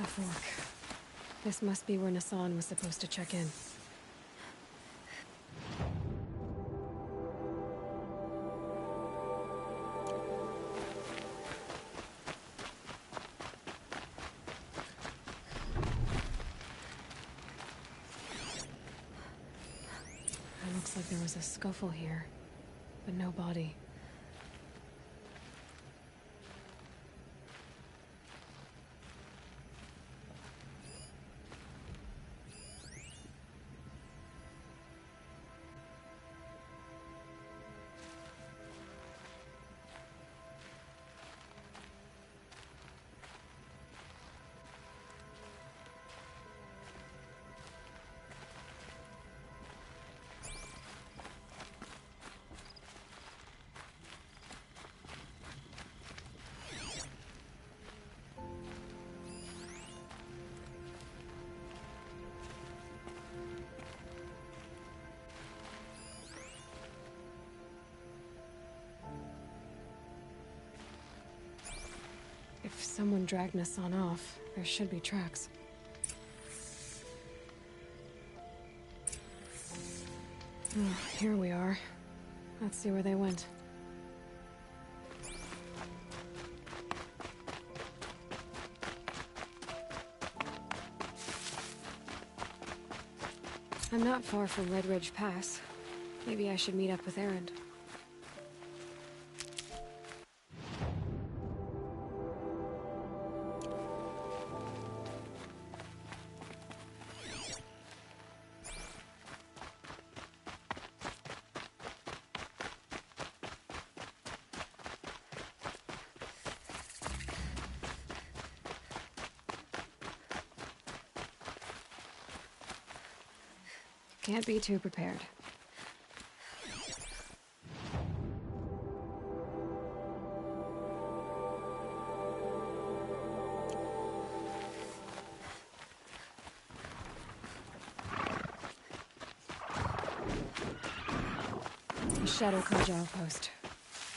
A fork. This must be where Nassan was supposed to check in. It looks like there was a scuffle here, but no body. If someone dragged Nassan off, there should be tracks. Oh, here we are. Let's see where they went. I'm not far from Red Ridge Pass. Maybe I should meet up with Erend. Can't be too prepared. A Shadow Cage outpost.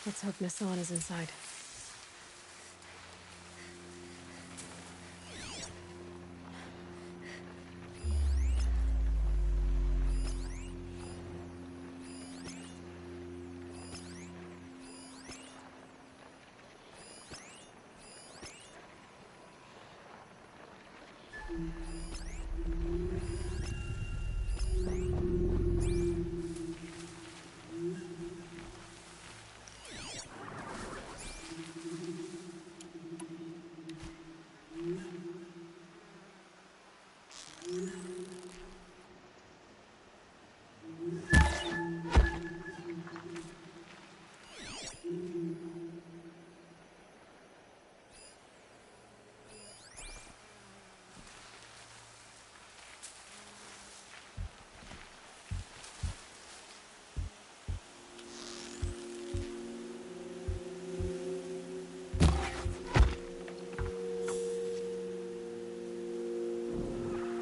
Let's hope Nassan is inside.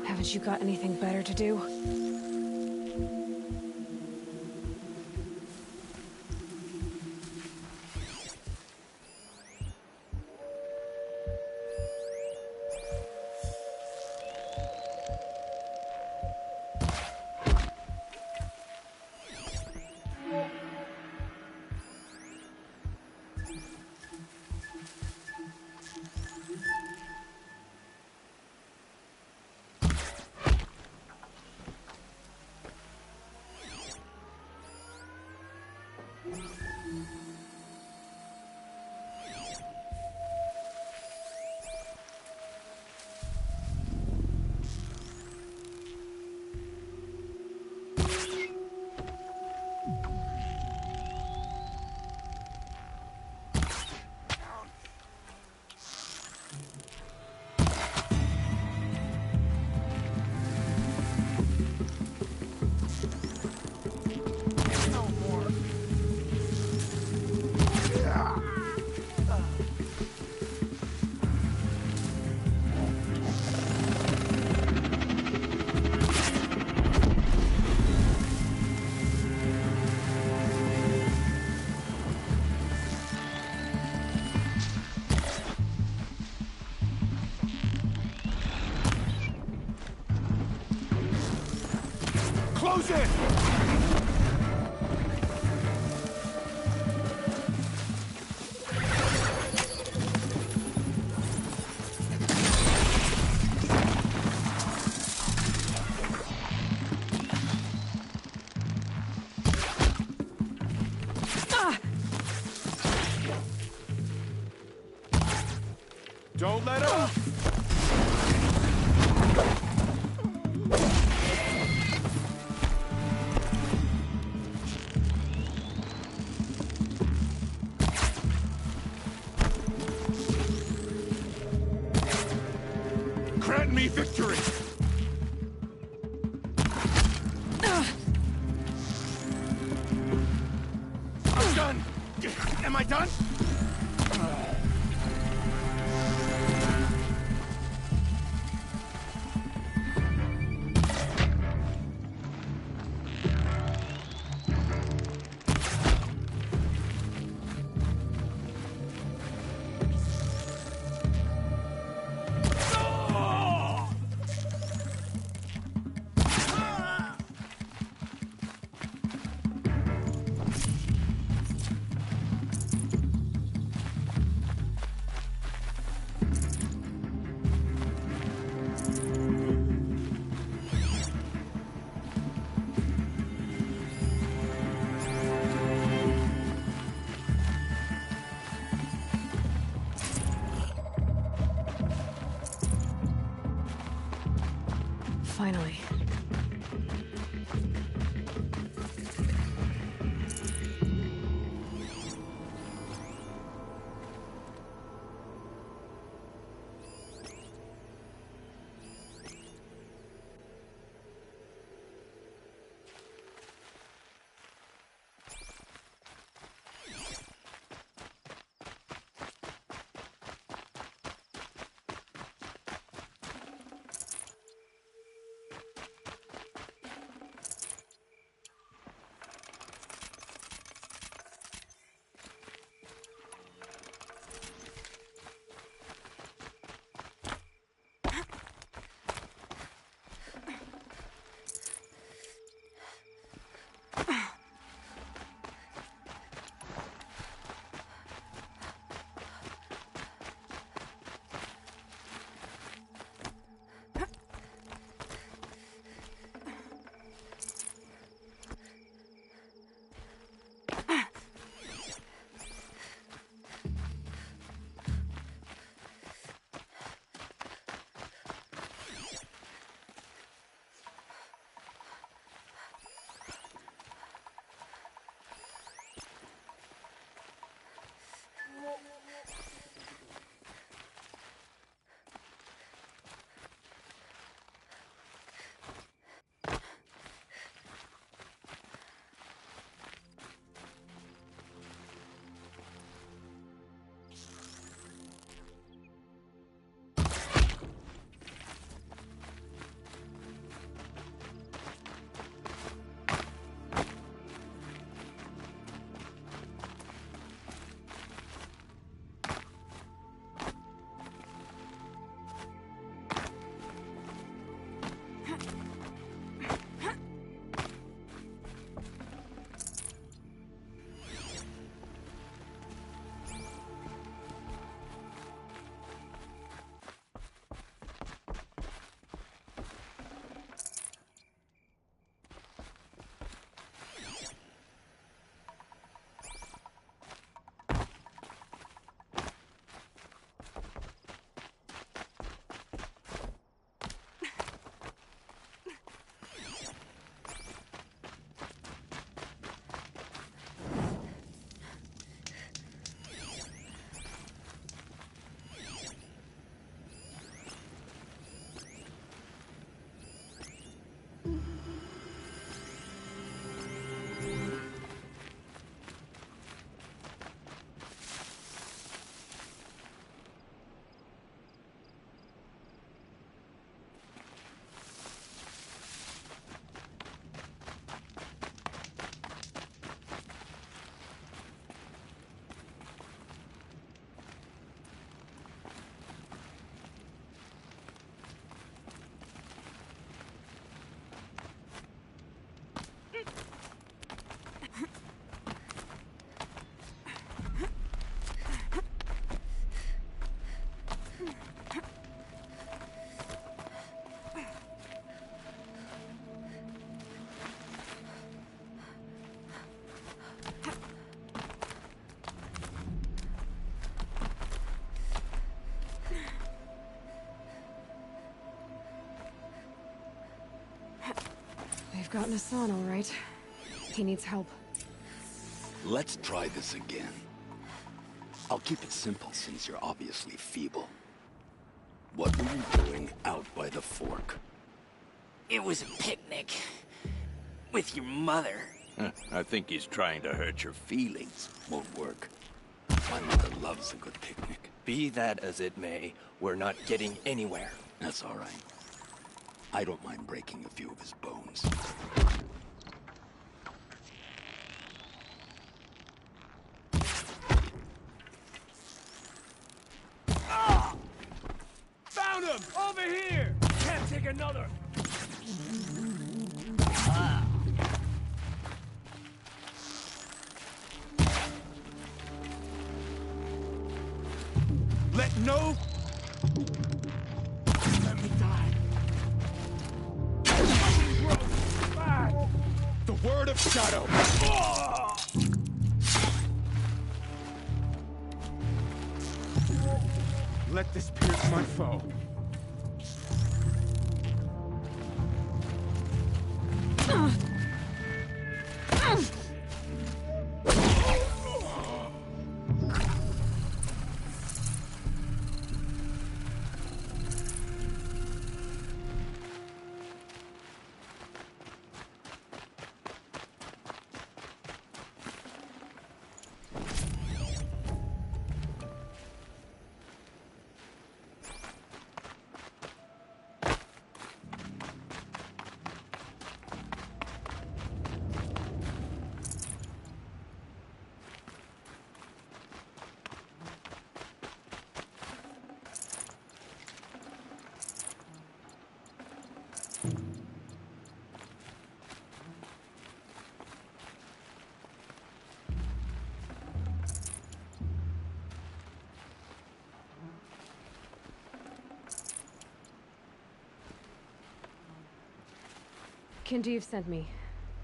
Haven't you got anything better to do? Close in! Don't let up! Grant me victory! I'm done! Am I done? Finally. got Nassan all right. He needs help. Let's try this again. I'll keep it simple since you're obviously feeble. What were you doing out by the fork? It was a picnic. With your mother. I think he's trying to hurt your feelings. Won't work. My mother loves a good picnic. Be that as it may, we're not getting anywhere. That's all right. I don't mind breaking a few of his bones. Found him! Over here! Can't take another! Let no... Let me die. The word of Shadow. Let this pierce my foe. Kindeev sent me.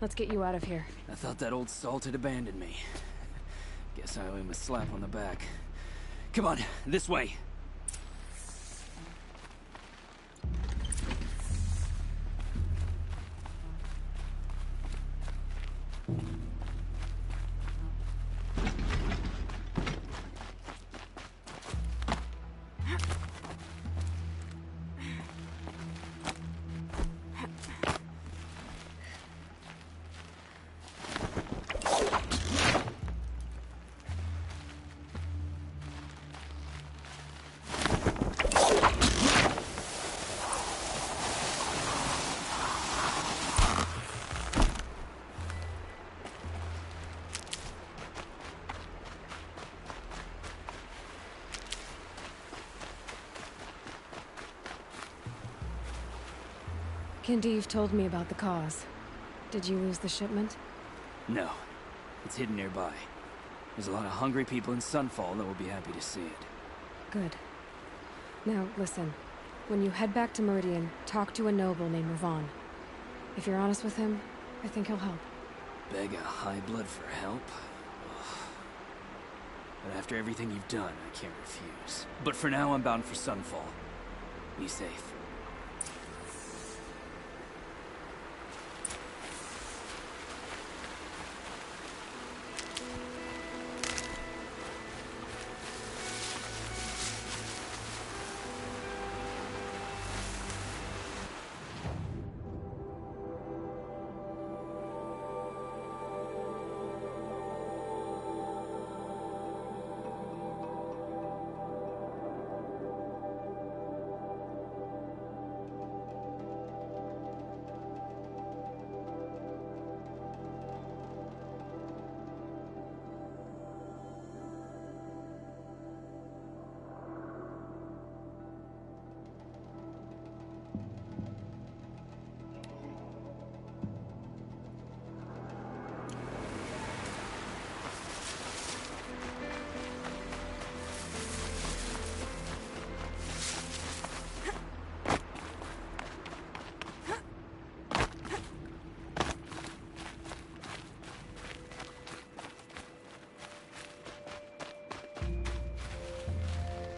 Let's get you out of here. I thought that old salt had abandoned me. Guess I owe him a slap on the back. Come on, this way. Kindeev told me about the cause. Did you lose the shipment? No, it's hidden nearby. There's a lot of hungry people in Sunfall that will be happy to see it. Good. Now, listen. When you head back to Meridian, talk to a noble named Ravan. If you're honest with him, I think he'll help. Beg a high blood for help? Ugh. But after everything you've done, I can't refuse. But for now, I'm bound for Sunfall. Be safe.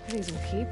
These will keep.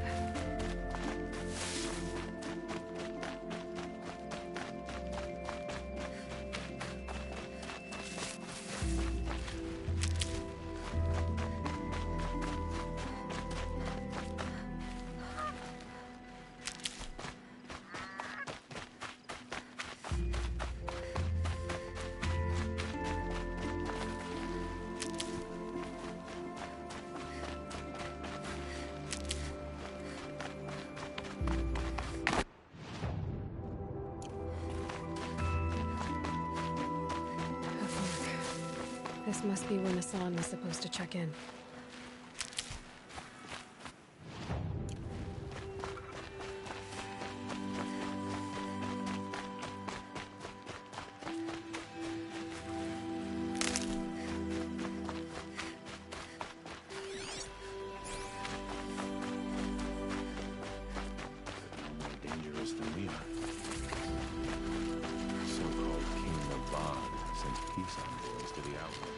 This must be where Nassan was supposed to check in. Dangerous than we are. So-called King Ravan sends peace envoys to the outworld.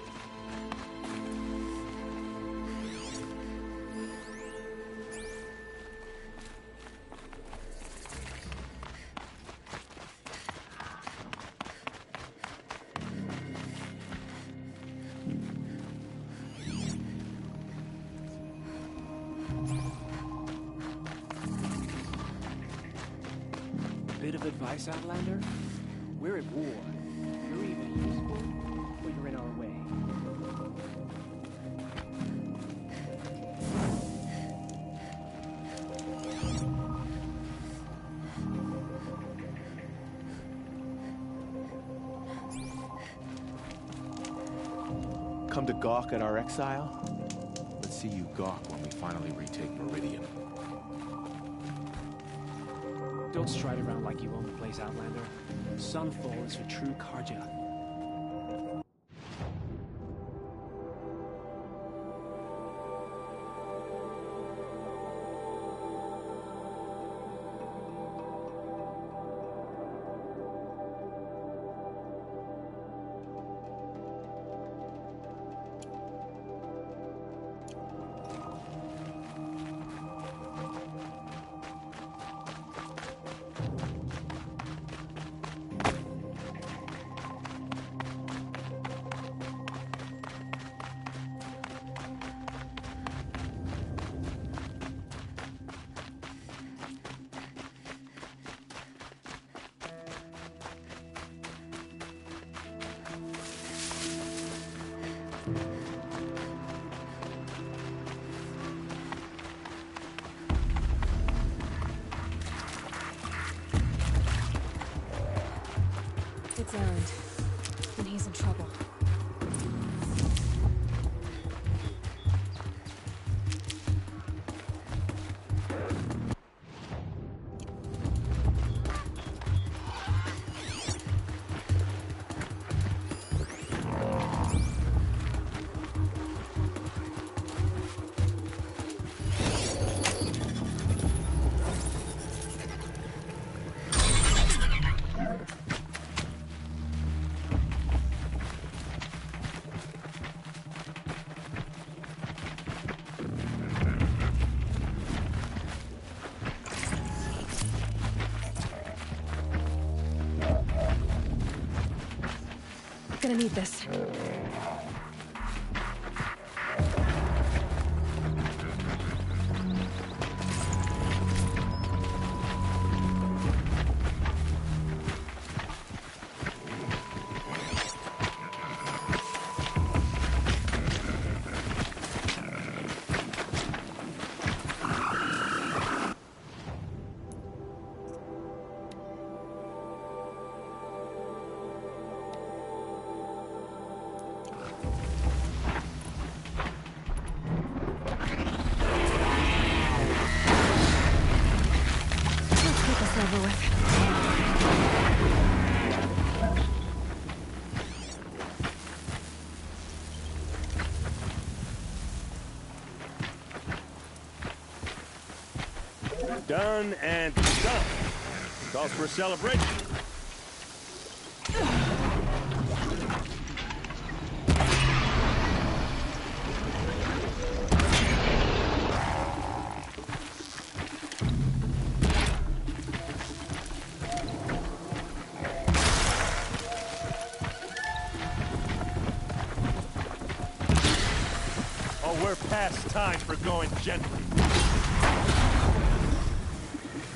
Bit of advice, Outlander? We're at war. You're either useful, or you're in our way. Come to gawk at our exile? Let's see you gawk when we finally retake Meridian. Don't stride around like you own the place, Outlander. Sunfall is for true Karja. It's Erend, and he's in trouble. Gonna need this. Over with. Done and done. Calls for a celebration. We're past time for going gently.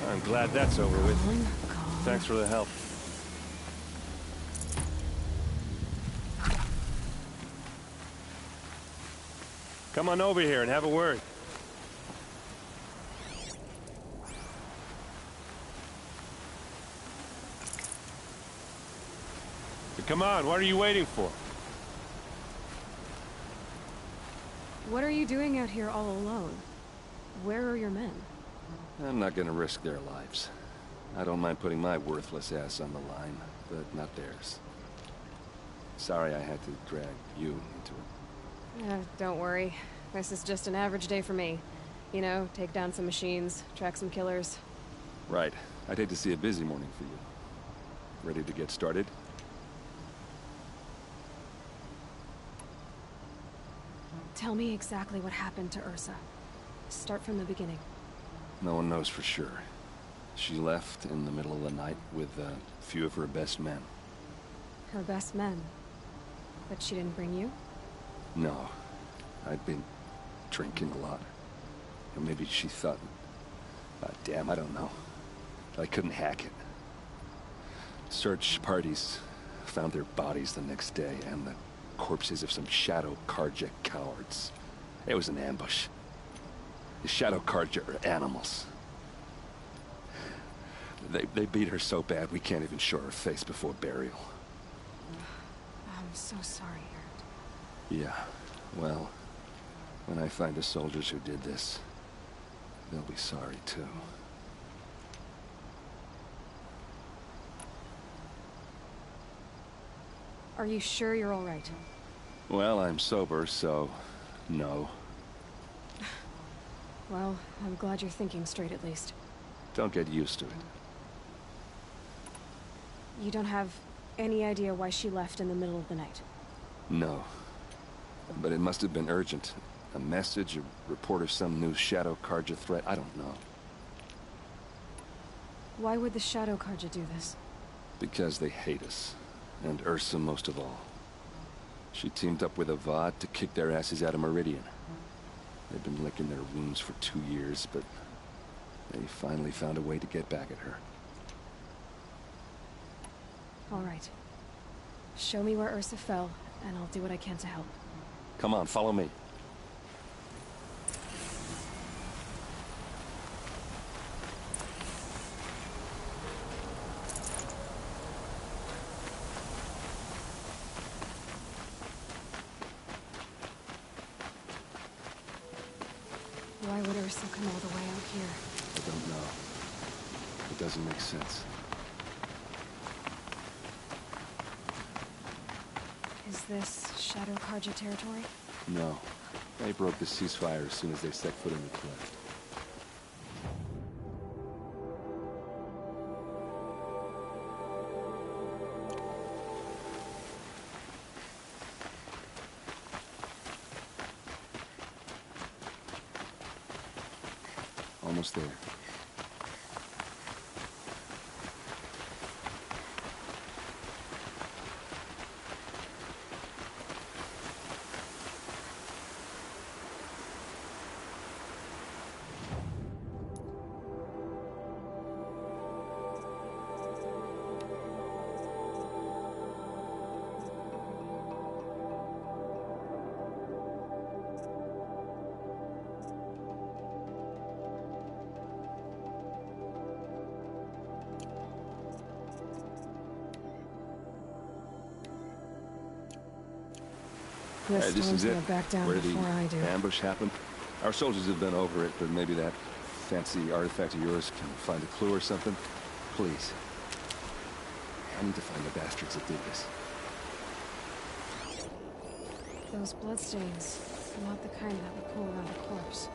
I'm glad that's over with. Thanks for the help. Come on over here and have a word. So come on, what are you waiting for? What are you doing out here all alone? Where are your men? I'm not gonna risk their lives. I don't mind putting my worthless ass on the line, but not theirs. Sorry I had to drag you into it. Don't worry. This is just an average day for me. You know, take down some machines, track some killers. Right. I'd hate to see a busy morning for you. Ready to get started? Tell me exactly what happened to Ursa. Start from the beginning. No one knows for sure. She left in the middle of the night with a few of her best men. Her best men? But she didn't bring you? No. I'd been drinking a lot. Or maybe she thought... damn, I don't know. I couldn't hack it. Search parties found their bodies the next day, and the corpses of some Shadow Karja cowards. It was an ambush. The Shadow Karja are animals. They beat her so bad we can't even show her face before burial. I'm so sorry, Erend. Yeah, well, when I find the soldiers who did this, they'll be sorry too. Are you sure you're all right? Well, I'm sober, so no. Well, I'm glad you're thinking straight at least. Don't get used to it. You don't have any idea why she left in the middle of the night? No. But it must have been urgent. A message, a report of some new Shadow Karja threat, I don't know. Why would the Shadow Karja do this? Because they hate us. And Ursa most of all. She teamed up with Avad to kick their asses out of Meridian. They've been licking their wounds for 2 years, but they finally found a way to get back at her. All right. Show me where Ursa fell, and I'll do what I can to help. Come on, follow me. Why would Ursa come all the way out here? I don't know. It doesn't make sense. Is this Shadow Karja territory? No. They broke the ceasefire as soon as they set foot in the cliff. Almost there. This This storm's is it. gonna back down Where the before I do. ambush happened. Our soldiers have been over it, but maybe that fancy artifact of yours can find a clue or something. Please. I need to find the bastards that did this. Those bloodstains, not the kind that would pull around a corpse.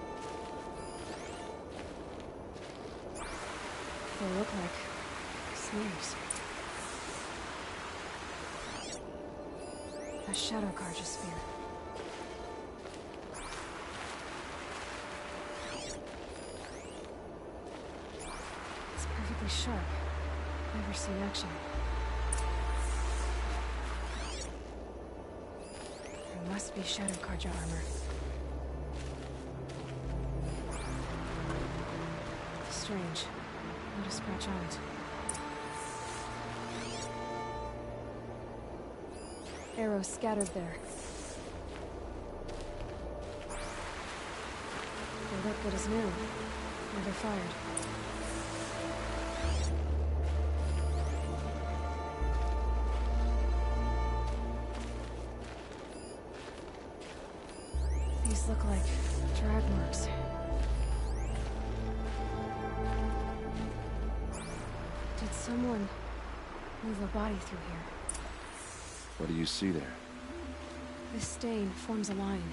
They look like smears. A Shadow Karja spear. It's perfectly sharp. Never seen action. There must be Shadow Karja armor. Strange. Not a scratch on it. Arrows scattered there. They look good as new. Never fired. These These look like drag marks. Did someone move a body through here? What do you see there? This stain forms a line,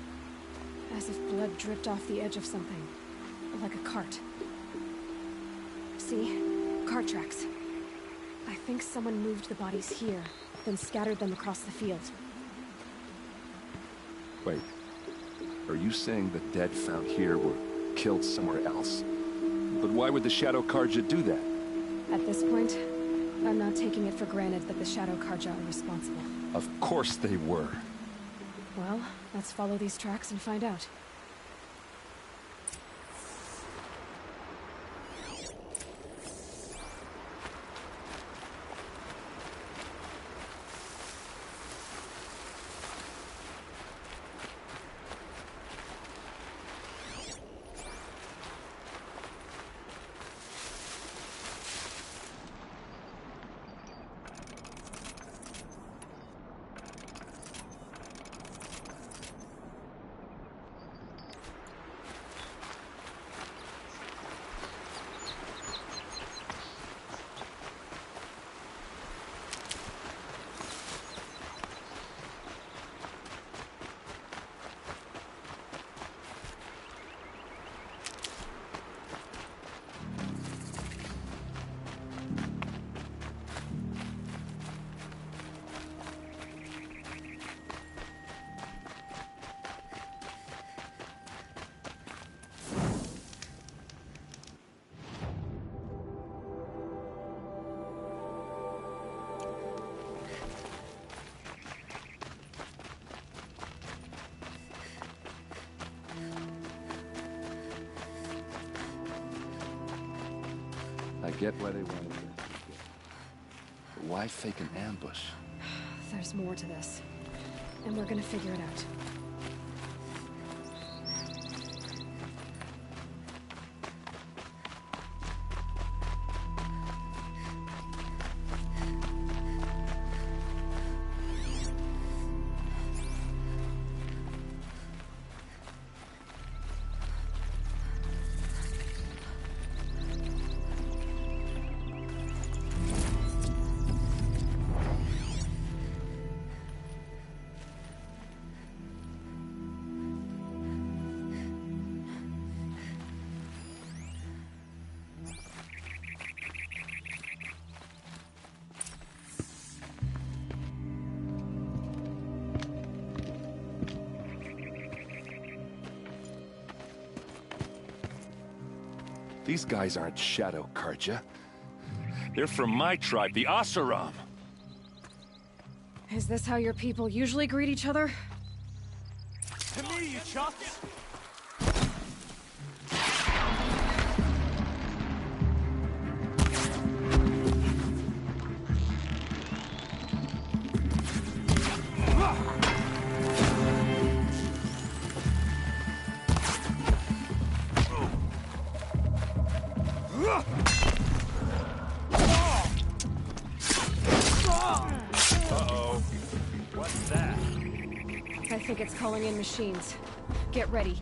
as if blood dripped off the edge of something, like a cart. See? Cart tracks. I think someone moved the bodies here, then scattered them across the field. Wait. Are you saying the dead found here were killed somewhere else? But why would the Shadow Karja do that? At this point, I'm not taking it for granted that the Shadow Karja are responsible. Of course they were. Well, let's follow these tracks and find out. I get why they wanted it. But why fake an ambush? There's more to this, and we're gonna figure it out. These guys aren't Shadow Karja. They're from my tribe, the Asaram. Is this how your people usually greet each other? To me, you chucks! Uh-oh. What's that? I think it's calling in machines. Get ready.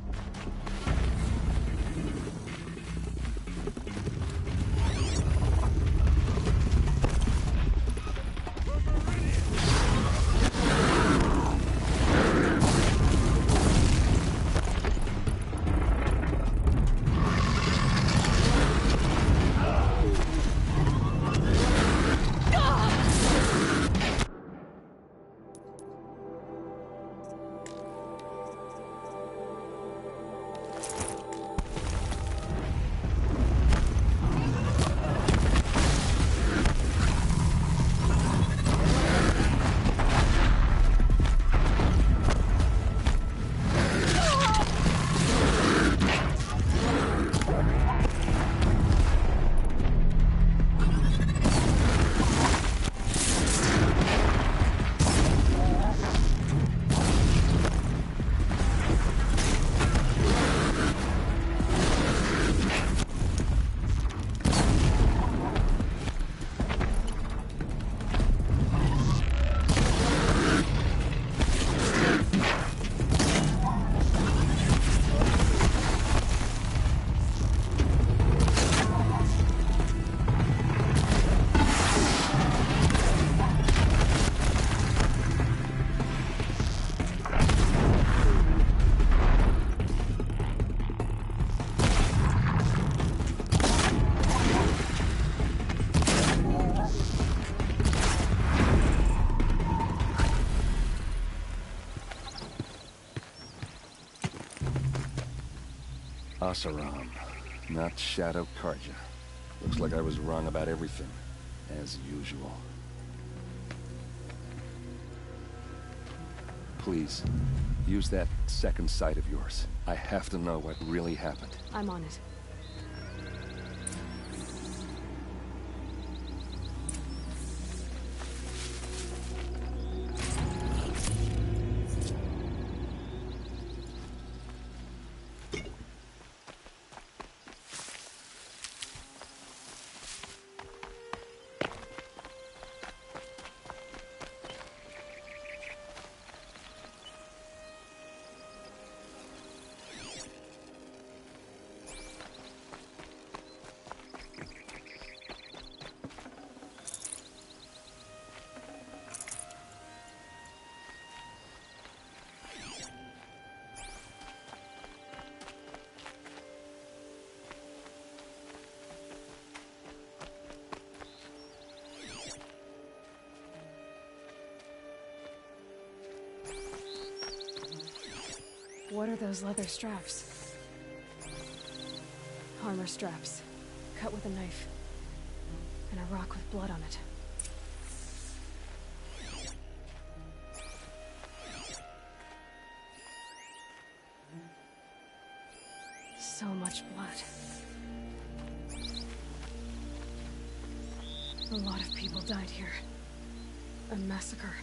Asaram, not Shadow Karja. Looks like I was wrong about everything, as usual. Please, use that second sight of yours. I have to know what really happened. I'm on it. What are those leather straps? Armor straps, cut with a knife, and a rock with blood on it. So much blood. A lot of people died here. A massacre.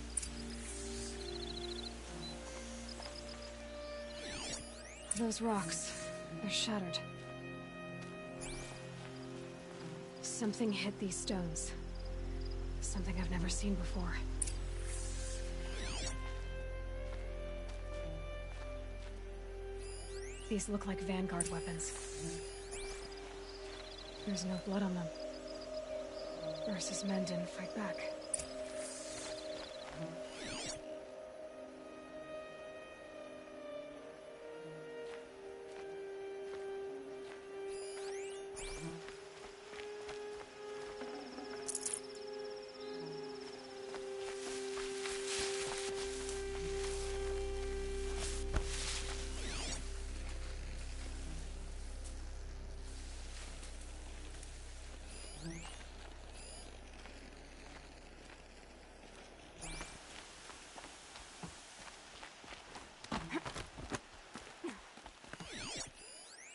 Those rocks, they're shattered. Something hit these stones. Something I've never seen before. These look like vanguard weapons. There's no blood on them. Ursa's men didn't fight back.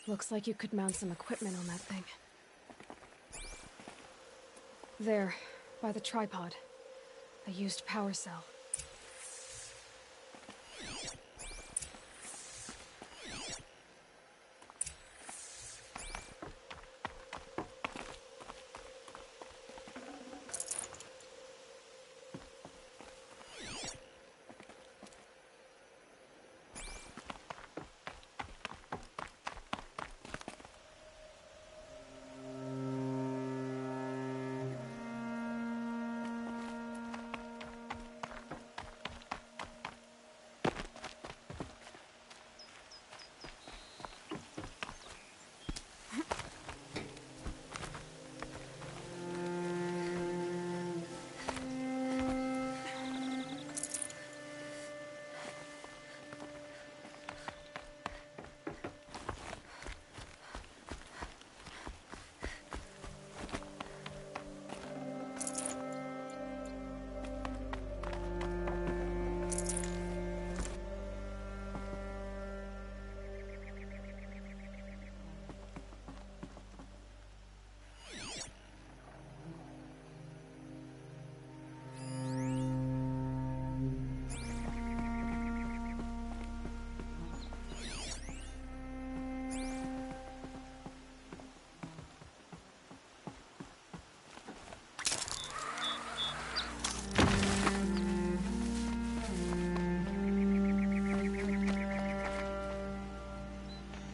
Looks like you could mount some equipment on that thing. There, by the tripod. A used power cell.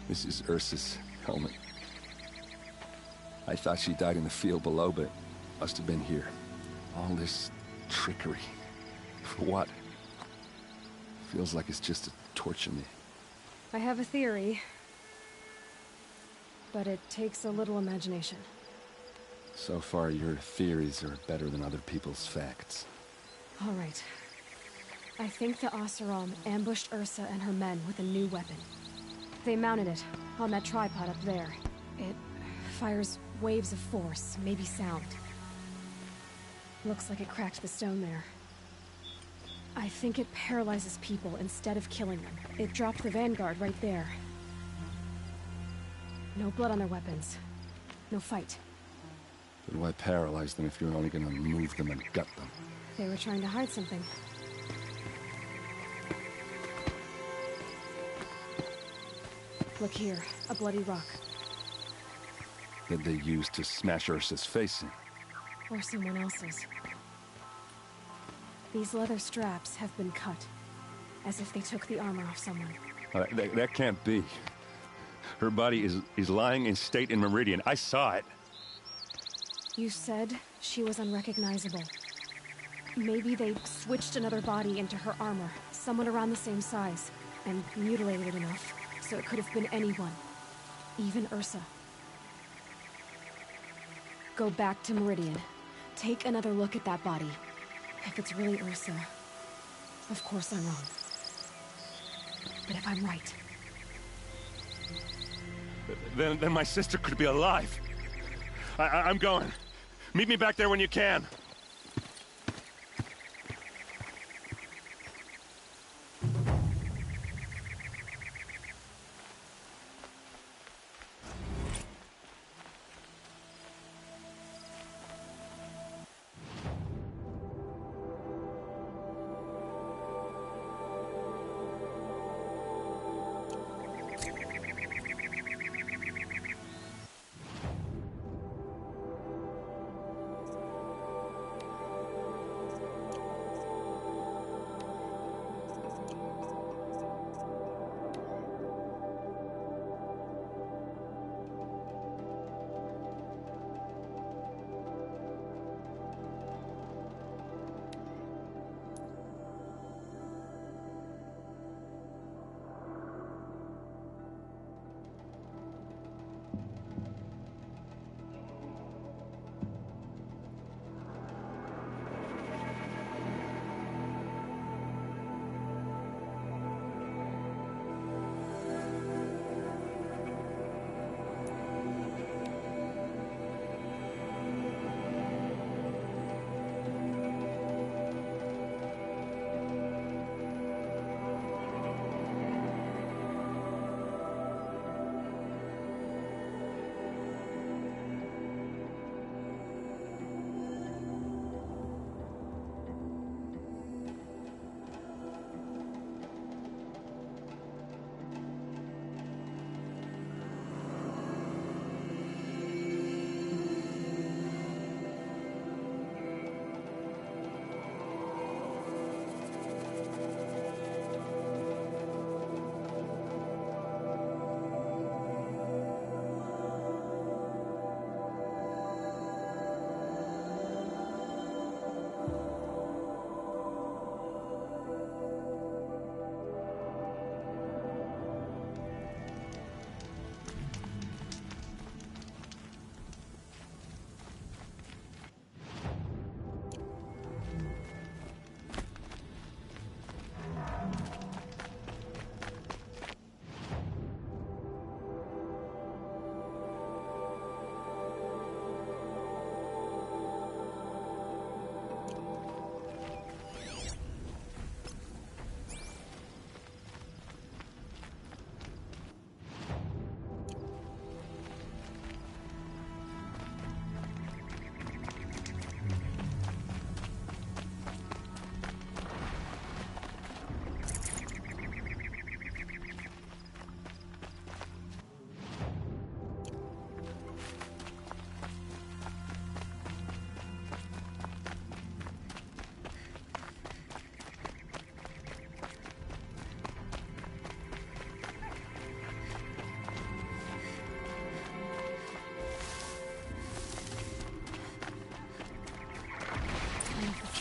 This is Ursa's helmet. I thought she died in the field below, but must have been here. All this trickery. For what? Feels like it's just to torture me. I have a theory, but it takes a little imagination. So far, your theories are better than other people's facts. All right. I think the Oseram ambushed Ursa and her men with a new weapon. They mounted it, On that tripod up there. It fires waves of force, maybe sound. Looks like it cracked the stone there. I think it paralyzes people instead of killing them. It dropped the vanguard right there. No blood on their weapons. No fight. Then why paralyze them if you're only gonna move them and gut them? They were trying to hide something. Look here, a bloody rock. That they used to smash Ursa's face in. Or someone else's. These leather straps have been cut, as if they took the armor off someone. That can't be. Her body is lying in state in Meridian. I saw it. You said she was unrecognizable. Maybe they switched another body into her armor, someone around the same size, and mutilated it enough, so it could have been anyone. Even Ursa. Go back to Meridian. Take another look at that body. If it's really Ursa, of course I'm wrong. But if I'm right... Then my sister could be alive. I'm going. Meet me back there when you can.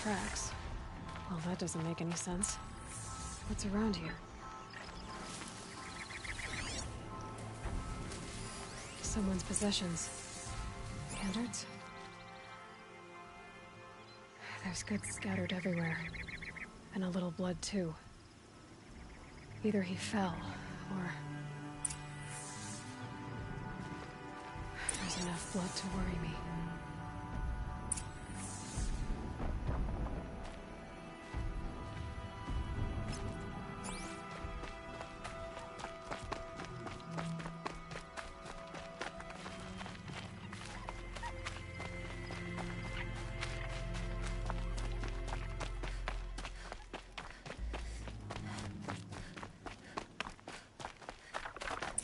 Tracks. Well, that doesn't make any sense. What's around here? Someone's possessions. Standards? There's goods scattered everywhere. And a little blood, too. Either he fell, or... Enough blood to worry me.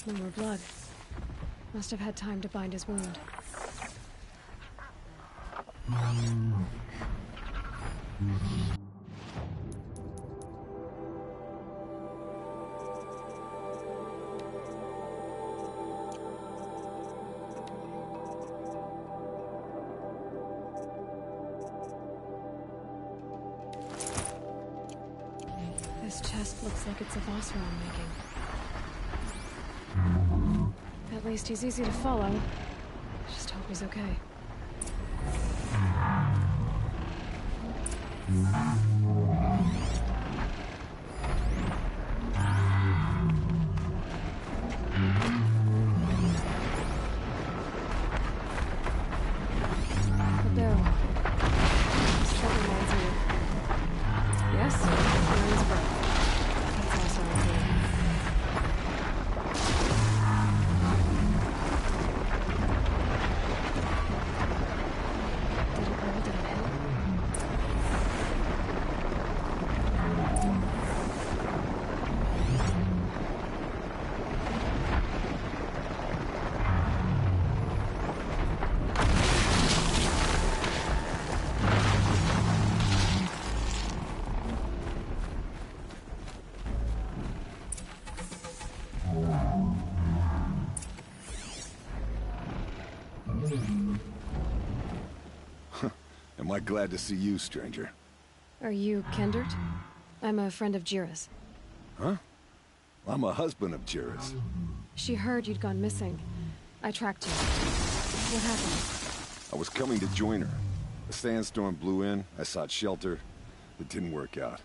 No more blood. Must have had time to bind his wound. This chest looks like it's a boss round making. At least he's easy to follow. Just hope he's okay. The barrel. That reminds me. Yes, Erend's breath. That's also important. Am I glad to see you, stranger? Are you Kendert? I'm a friend of Geri's. Huh? I'm a husband of Geri's. She heard you'd gone missing. I tracked you. What happened? I was coming to join her. A sandstorm blew in, I sought shelter. It didn't work out.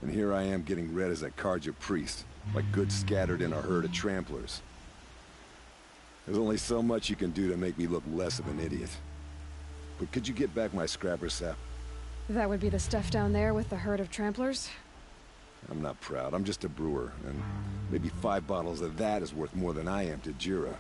And here I am getting read as a Karja priest, like goods scattered in a herd of tramplers. There's only so much you can do to make me look less of an idiot. But could you get back my scrapper sap? That would be the stuff down there with the herd of tramplers? I'm not proud, I'm just a brewer, and maybe 5 bottles of that is worth more than I am to Jira.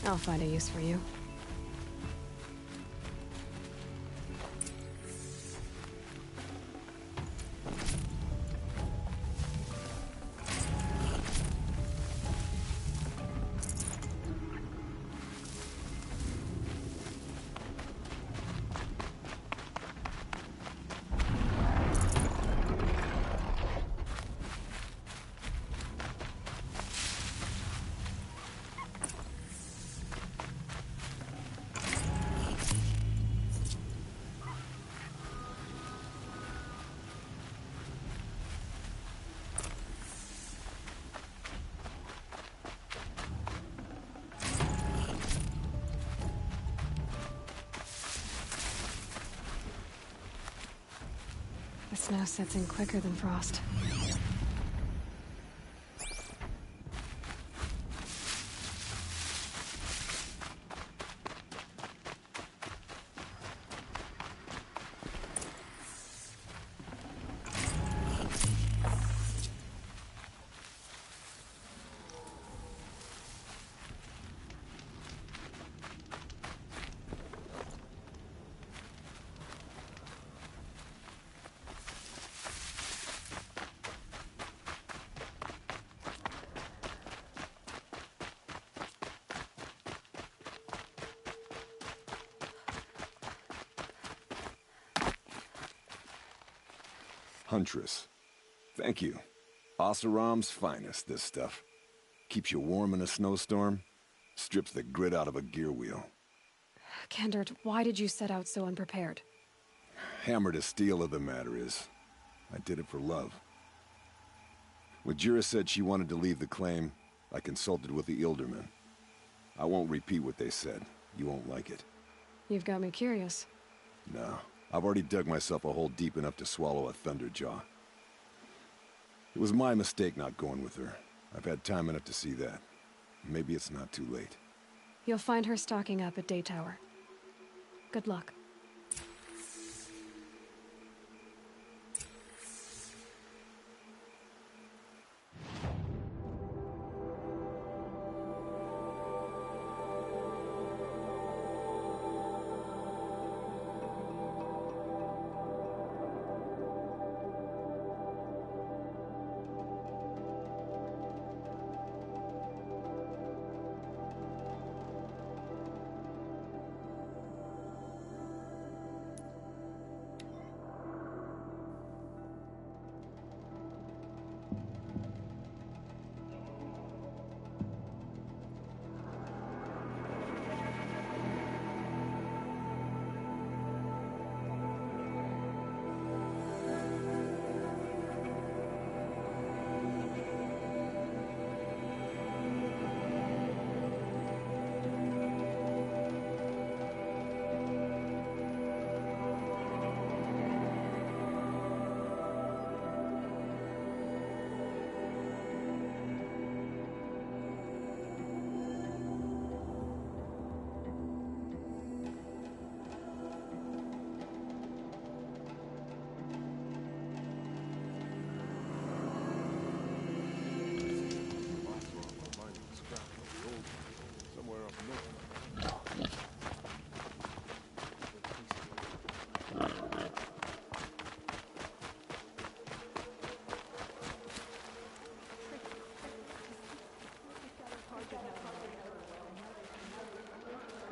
I'll find a use for you. The snow sets in quicker than frost. Huntress. Thank you. Oseram's finest, this stuff. Keeps you warm in a snowstorm, strips the grit out of a gear wheel. Kendert, why did you set out so unprepared? Hammer to steel of the matter is, I did it for love. When Geri said she wanted to leave the claim, I consulted with the Ildermen. I won't repeat what they said. You won't like it. You've got me curious. No, I've already dug myself a hole deep enough to swallow a thunderjaw. It was my mistake not going with her. I've had time enough to see that. Maybe it's not too late. You'll find her stocking up at Day Tower. Good luck.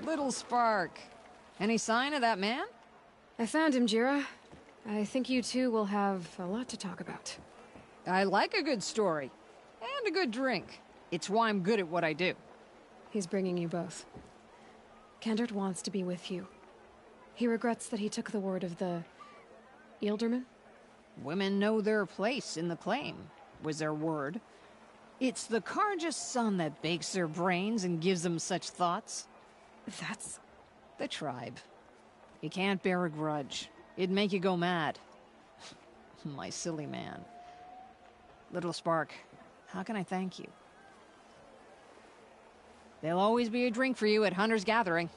Little Spark. Any sign of that man? I found him, Jira. I think you two will have a lot to talk about. I like a good story. And a good drink. It's why I'm good at what I do. He's bringing you both. Kendert wants to be with you. He regrets that he took the word of the... Ilderman? Women know their place in the claim, was their word. It's the Carja's son that bakes their brains and gives them such thoughts. That's... The tribe. You can't bear a grudge. It'd make you go mad. My silly man. Little Spark, how can I thank you? There'll always be a drink for you at Hunter's Gathering.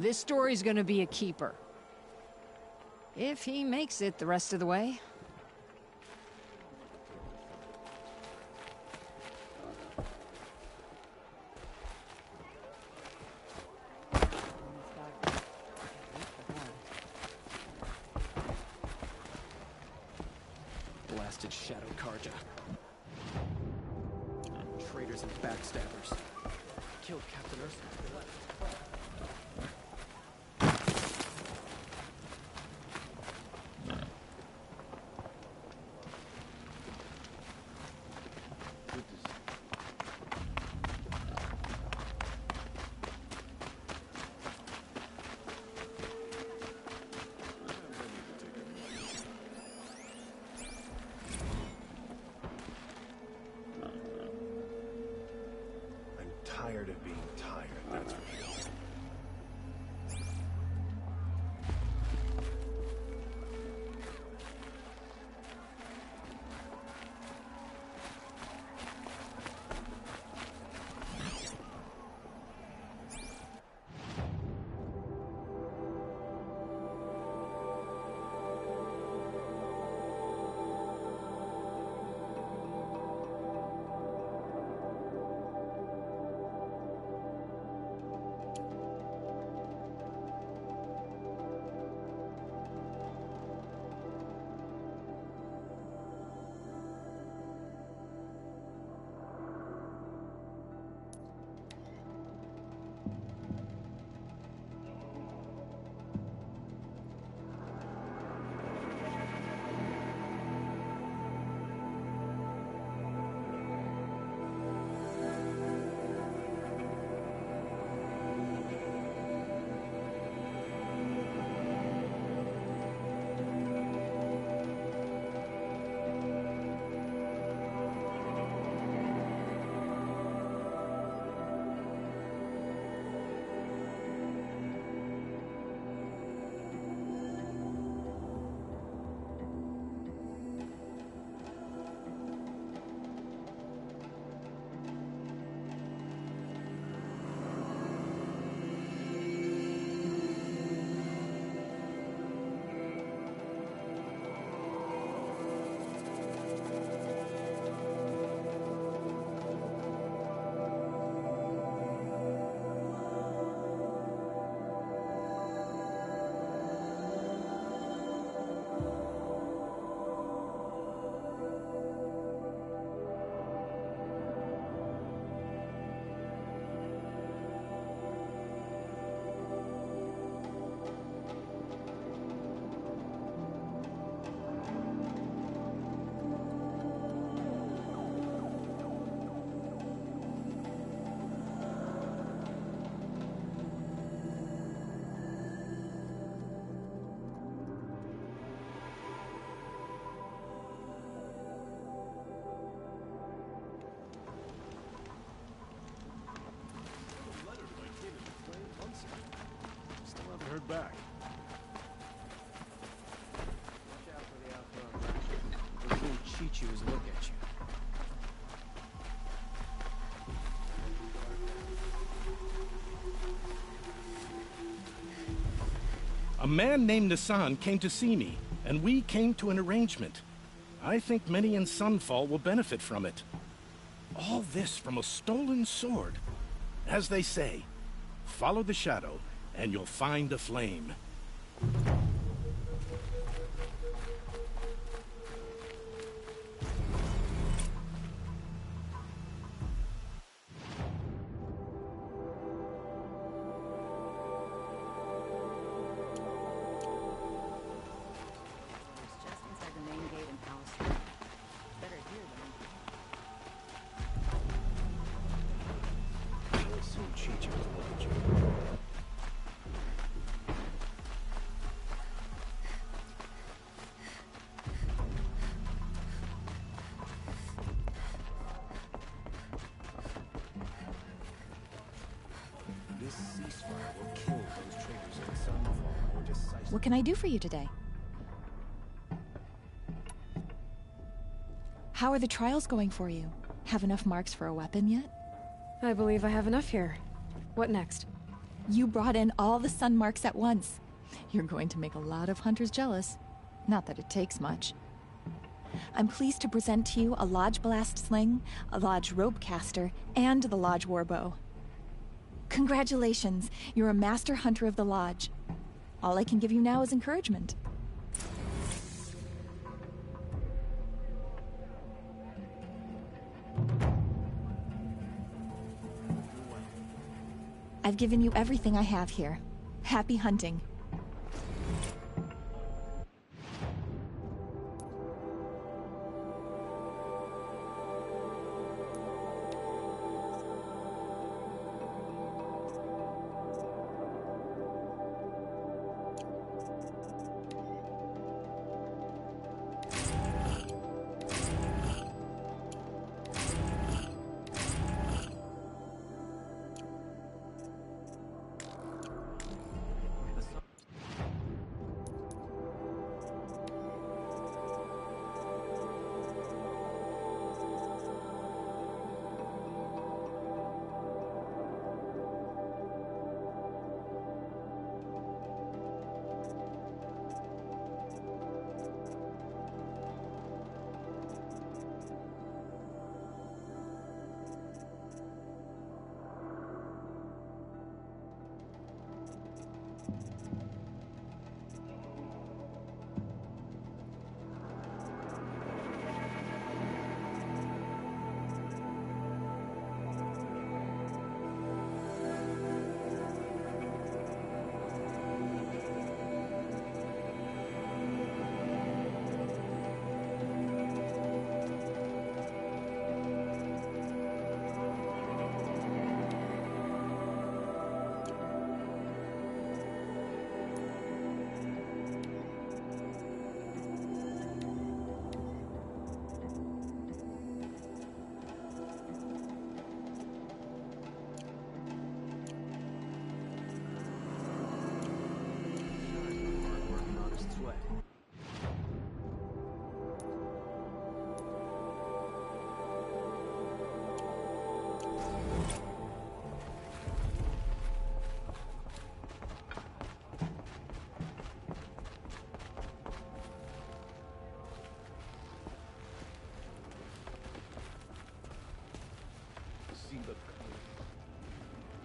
This story's gonna be a keeper. If he makes it the rest of the way. Blasted Shadow Karja. Traitors and backstabbers. Killed Captain Ursula. Tired of being tired, that's for sure. Heard back. Watch out for the outlaw. Those little Chichus look at you. A man named Nassan came to see me, and we came to an arrangement. I think many in Sunfall will benefit from it. All this from a stolen sword. As they say, follow the shadow, and you'll find a flame. What can I do for you today? How are the trials going for you? Have enough marks for a weapon yet? I believe I have enough here. What next? You brought in all the sun marks at once. You're going to make a lot of hunters jealous. Not that it takes much. I'm pleased to present to you a Lodge Blast Sling, a Lodge Rope Caster, and the Lodge Warbow. Congratulations, you're a master hunter of the Lodge. All I can give you now is encouragement. I've given you everything I have here. Happy hunting.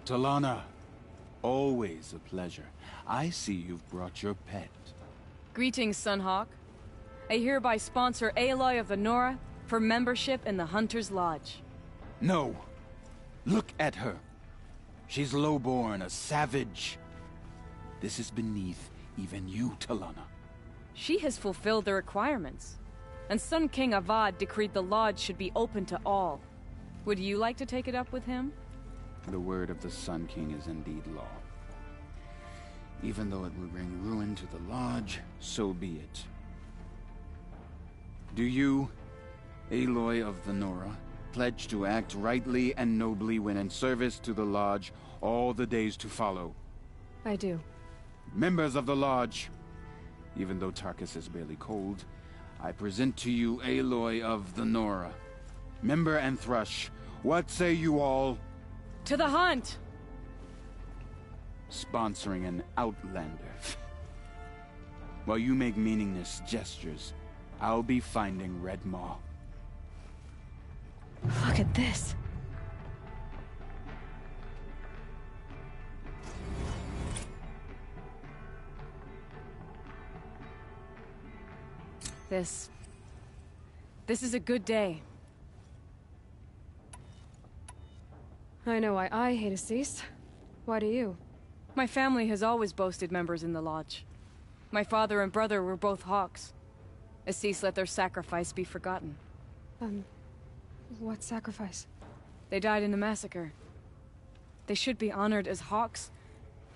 Talana, always a pleasure. I see you've brought your pet. Greetings, Sunhawk. I hereby sponsor Aloy of the Nora for membership in the Hunter's Lodge. No. Look at her. She's lowborn, a savage. This is beneath even you, Talana. She has fulfilled the requirements, and Sun King Avad decreed the Lodge should be open to all. Would you like to take it up with him? The word of the Sun King is indeed law. Even though it will bring ruin to the Lodge, so be it. Do you, Aloy of the Nora, pledge to act rightly and nobly when in service to the Lodge all the days to follow? I do. Members of the Lodge, even though Tarkus is barely cold, I present to you Aloy of the Nora. Member and Thrush, what say you all? To the hunt! Sponsoring an outlander. While you make meaningless gestures, I'll be finding Red Maw. Look at this. This is a good day. I know why I hate Assis. Why do you? My family has always boasted members in the Lodge. My father and brother were both Hawks. Assis let their sacrifice be forgotten. What sacrifice? They died in a massacre. They should be honored as Hawks.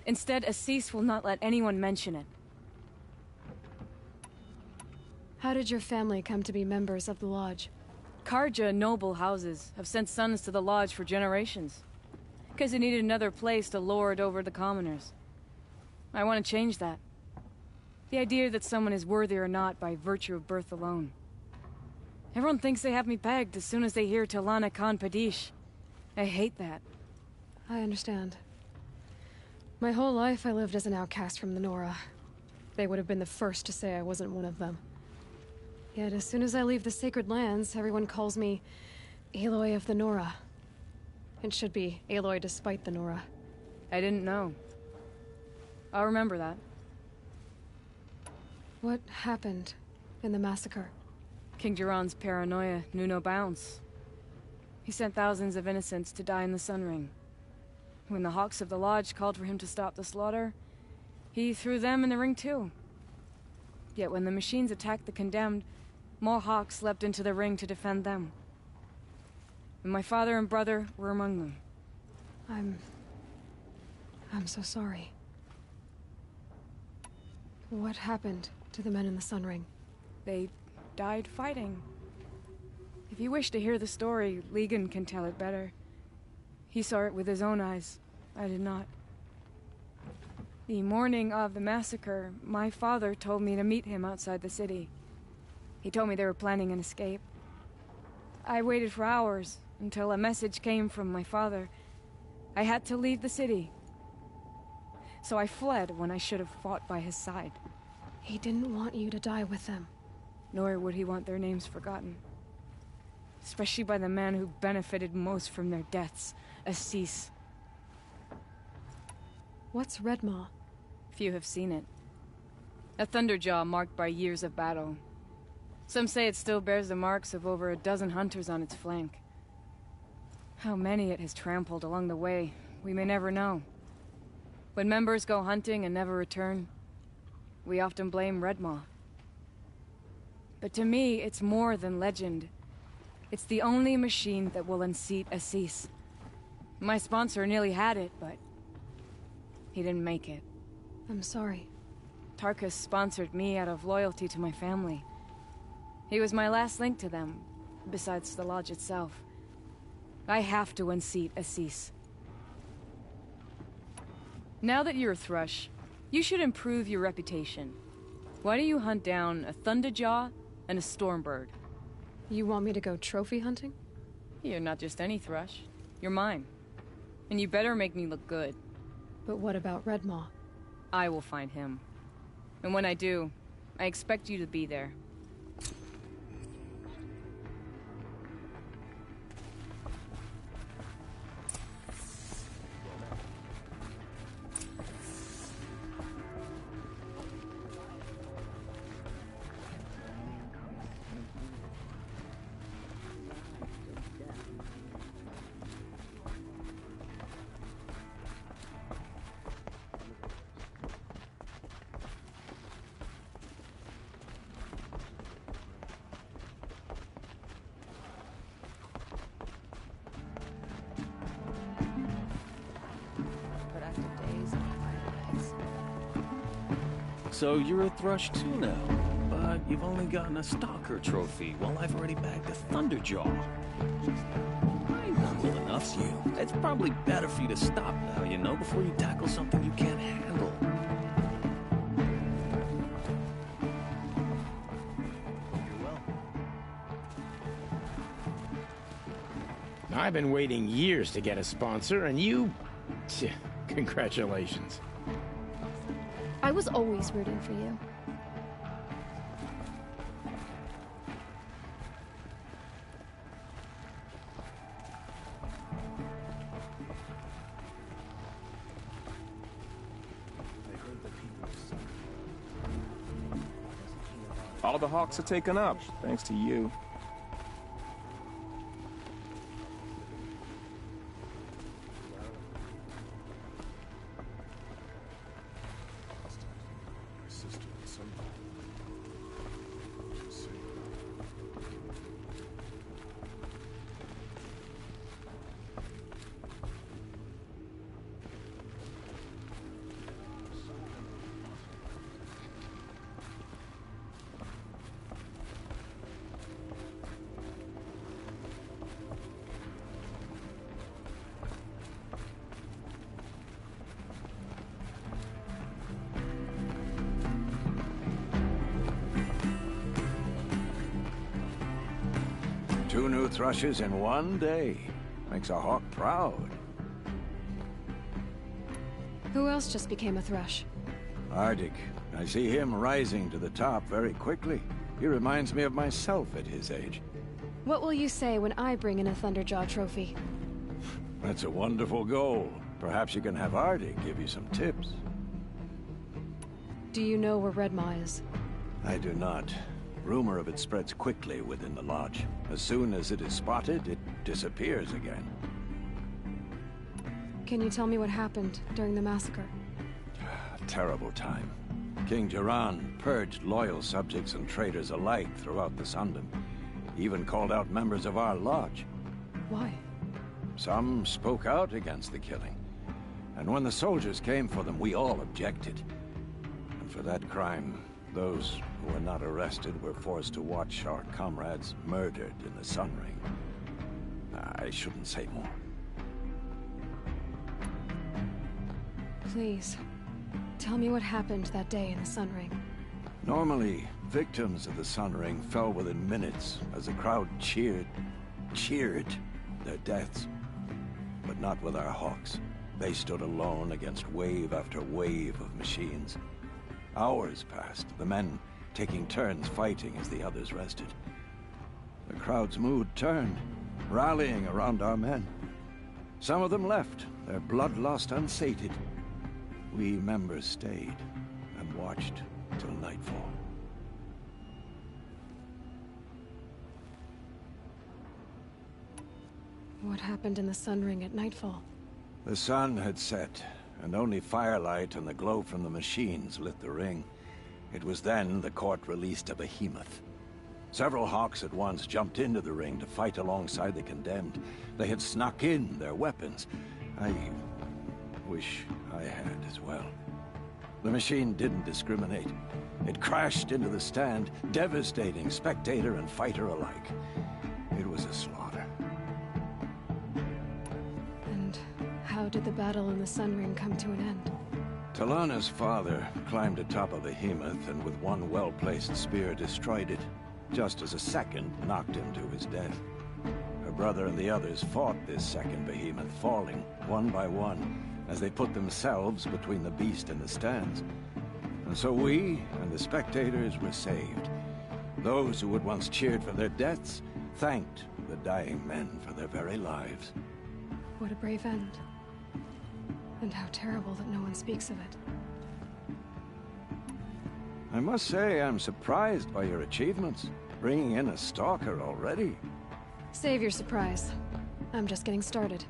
Instead, Assis will not let anyone mention it. How did your family come to be members of the Lodge? Karja noble houses have sent sons to the Lodge for generations. Because they needed another place to lord over the commoners. I want to change that. The idea that someone is worthy or not by virtue of birth alone. Everyone thinks they have me pegged as soon as they hear Talana Khan Padish. I hate that. I understand. My whole life I lived as an outcast from the Nora. They would have been the first to say I wasn't one of them. Yet as soon as I leave the sacred lands, everyone calls me Aloy of the Nora. It should be Aloy despite the Nora. I didn't know. I'll remember that. What happened in the massacre? King Jiran's paranoia knew no bounds. He sent thousands of innocents to die in the Sun Ring. When the Hawks of the Lodge called for him to stop the slaughter, he threw them in the ring too. Yet when the machines attacked the condemned, more Hawks leapt into the ring to defend them. And my father and brother were among them. I'm so sorry. What happened to the men in the Sun Ring? They died fighting. If you wish to hear the story, Legan can tell it better. He saw it with his own eyes. I did not. The morning of the massacre, my father told me to meet him outside the city. He told me they were planning an escape. I waited for hours until a message came from my father. I had to leave the city. So I fled when I should have fought by his side. He didn't want you to die with them. Nor would he want their names forgotten. Especially by the man who benefited most from their deaths, Assis. What's Redmaw? Few have seen it. A thunderjaw marked by years of battle. Some say it still bears the marks of over a dozen hunters on its flank. How many it has trampled along the way, we may never know. When members go hunting and never return, we often blame Redmaw. But to me, it's more than legend. It's the only machine that will unseat Assis. My sponsor nearly had it, but he didn't make it. I'm sorry. Tarkus sponsored me out of loyalty to my family. He was my last link to them, besides the lodge itself. I have to unseat Assis. Now that you're a Thrush, you should improve your reputation. Why don't you hunt down a Thunderjaw and a Stormbird? You want me to go trophy hunting? You're not just any Thrush. You're mine. And you better make me look good. But what about Redmaw? I will find him. And when I do, I expect you to be there. So you're a Thrush too now, but you've only gotten a Stalker trophy, while I've already bagged a Thunderjaw. I'm humble enough, you. It's probably better for you to stop now, you know, before you tackle something you can't handle. I've been waiting years to get a sponsor, and you... Congratulations. I was always rooting for you. All the Hawks are taken up, thanks to you. Two new Thrushes in one day. Makes a Hawk proud. Who else just became a thrush? Arctic. I see him rising to the top very quickly. He reminds me of myself at his age. What will you say when I bring in a Thunderjaw trophy? That's a wonderful goal. Perhaps you can have Arctic give you some tips. Do you know where Redmaw is? I do not. Rumor of it spreads quickly within the Lodge. As soon as it is spotted, it disappears again. Can you tell me what happened during the massacre? A terrible time. King Jiran purged loyal subjects and traitors alike throughout the Sundom. He even called out members of our Lodge. Why? Some spoke out against the killing. And when the soldiers came for them, we all objected. And for that crime, those who were not arrested were forced to watch our comrades murdered in the Sun Ring. I shouldn't say more. Please, tell me what happened that day in the Sun Ring. Normally, victims of the Sun Ring fell within minutes as the crowd cheered their deaths. But not with our Hawks. They stood alone against wave after wave of machines. Hours passed, the men taking turns fighting as the others rested. The crowd's mood turned, rallying around our men. Some of them left, their bloodlust unsated. We members stayed and watched till nightfall. What happened in the Sun Ring at nightfall? The sun had set, and only firelight and the glow from the machines lit the ring. It was then the court released a behemoth. Several Hawks at once jumped into the ring to fight alongside the condemned. They had snuck in their weapons. I wish I had as well. The machine didn't discriminate. It crashed into the stand, devastating spectator and fighter alike. It was a slaughter. And how did the battle in the Sun Ring come to an end? Talana's father climbed atop a behemoth and with one well-placed spear destroyed it, just as a second knocked him to his death. Her brother and the others fought this second behemoth, falling one by one as they put themselves between the beast and the stands. And so we and the spectators were saved. Those who had once cheered for their deaths thanked the dying men for their very lives. What a brave end. And how terrible that no one speaks of it. I must say I'm surprised by your achievements. Bringing in a stalker already. Save your surprise. I'm just getting started.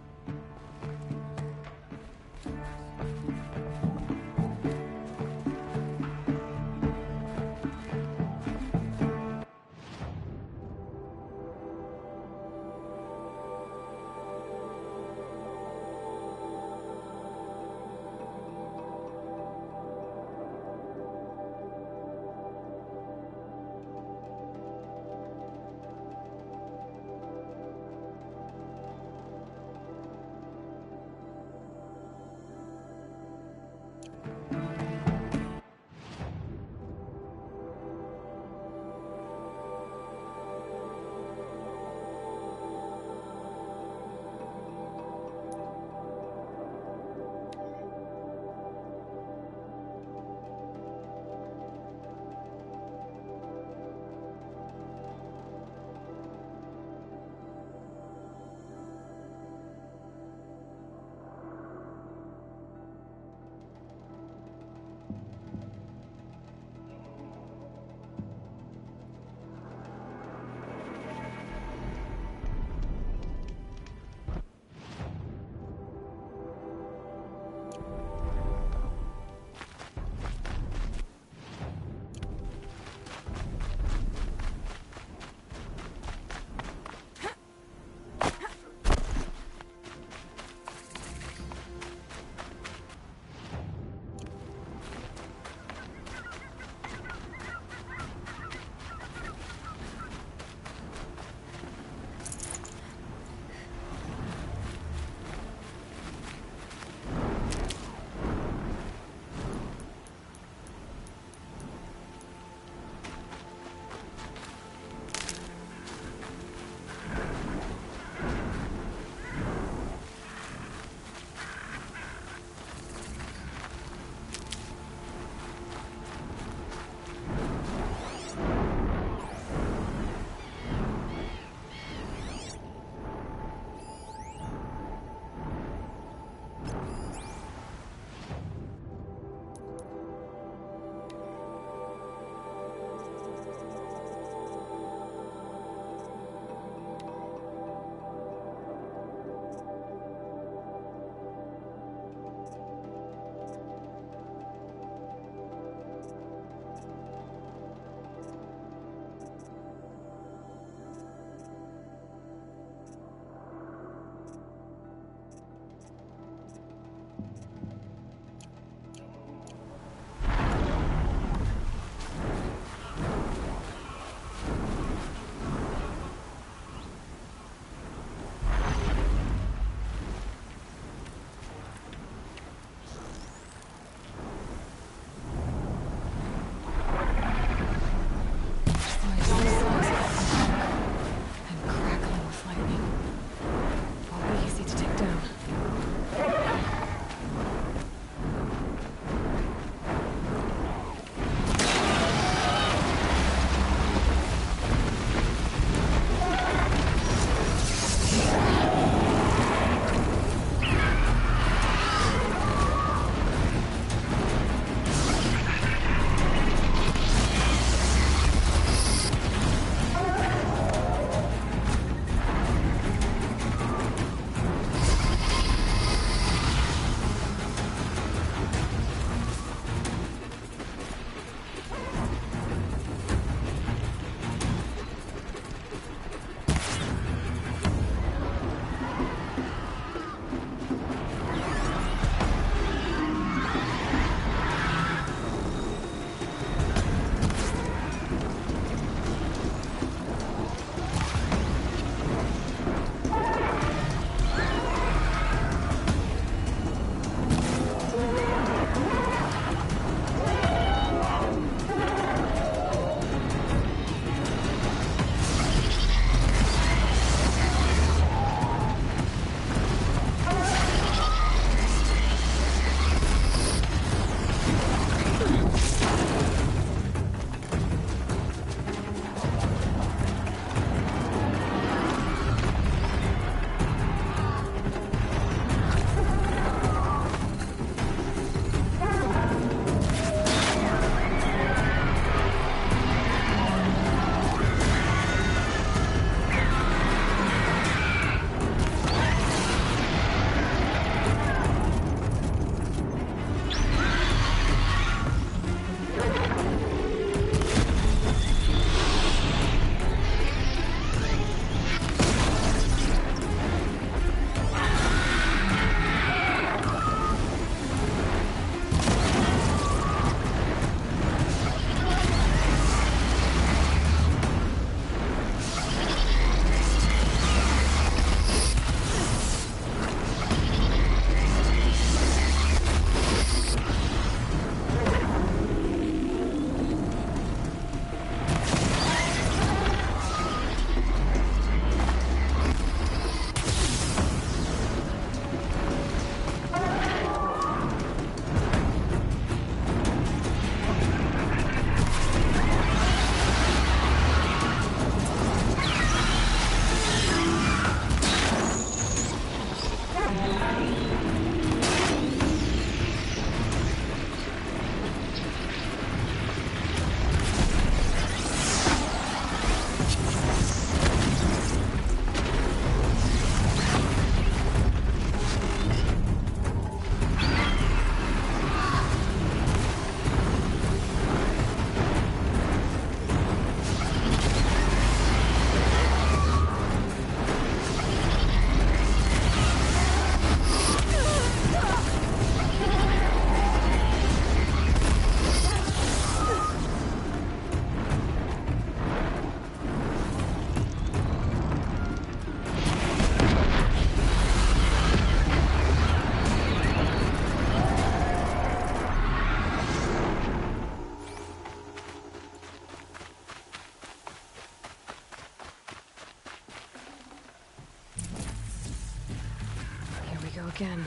again.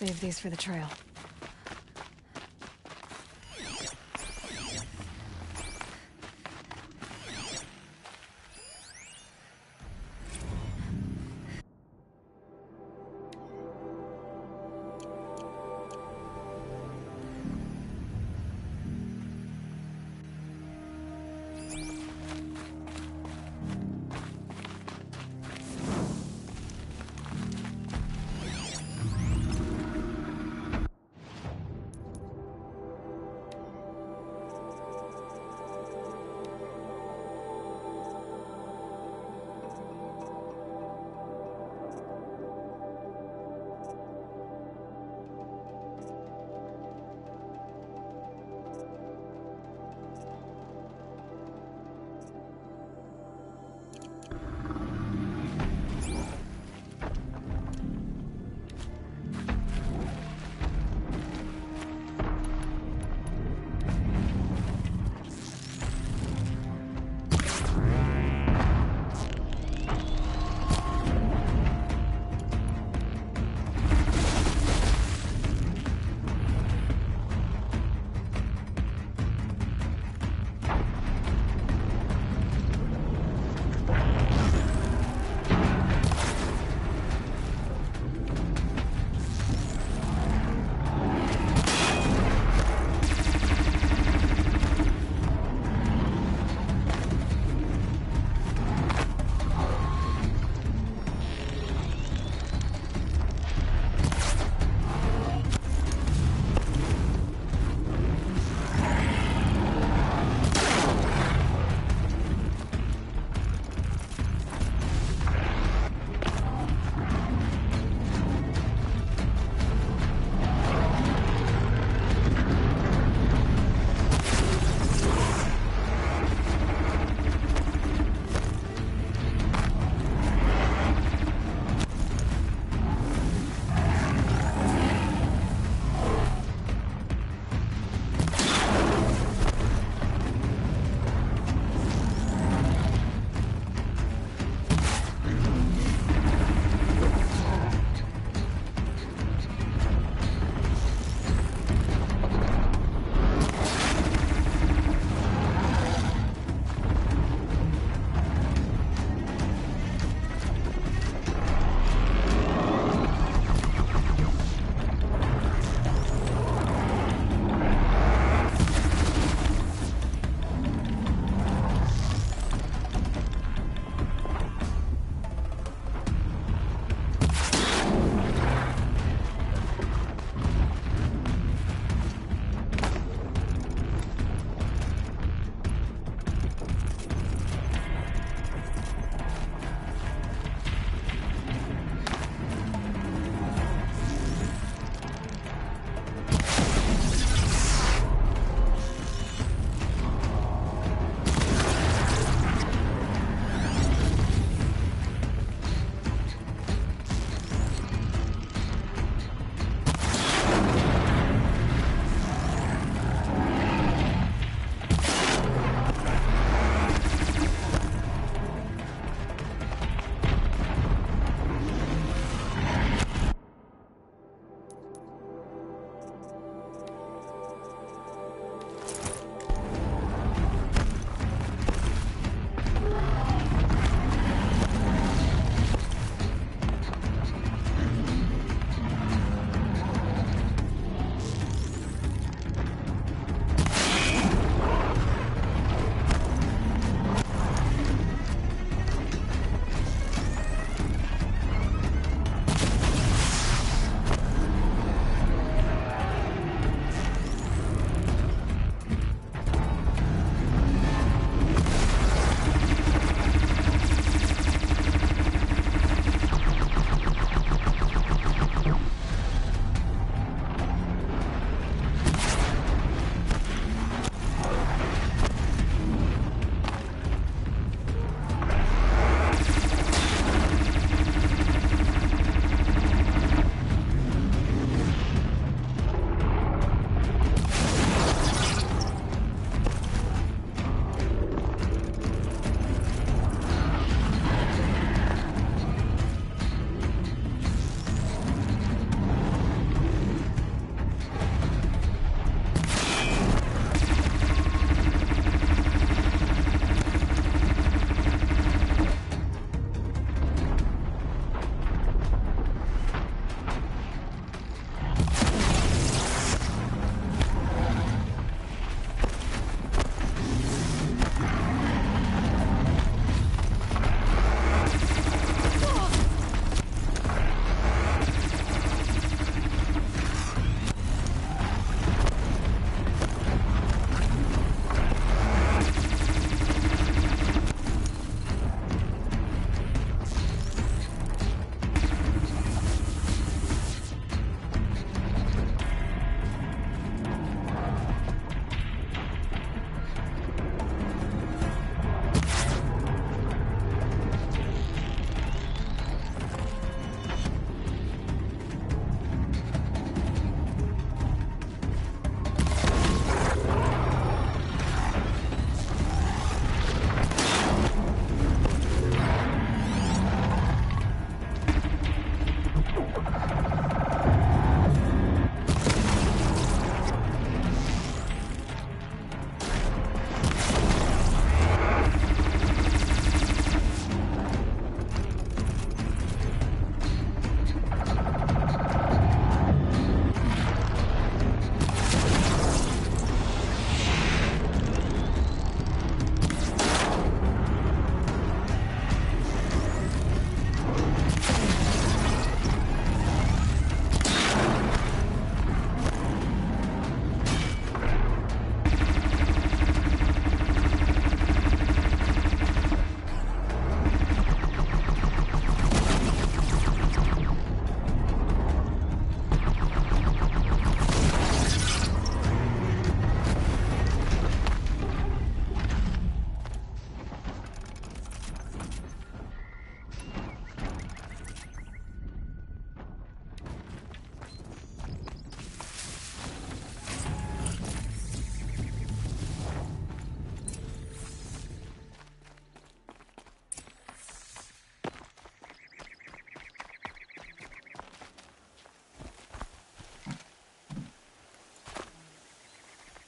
Save these for the trail.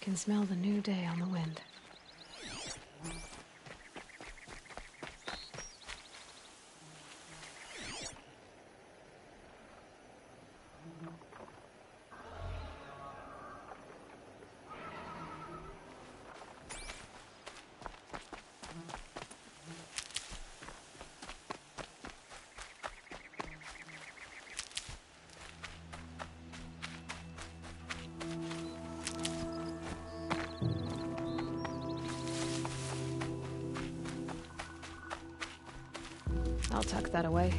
Can smell the new day on the wind. I'll tuck that away.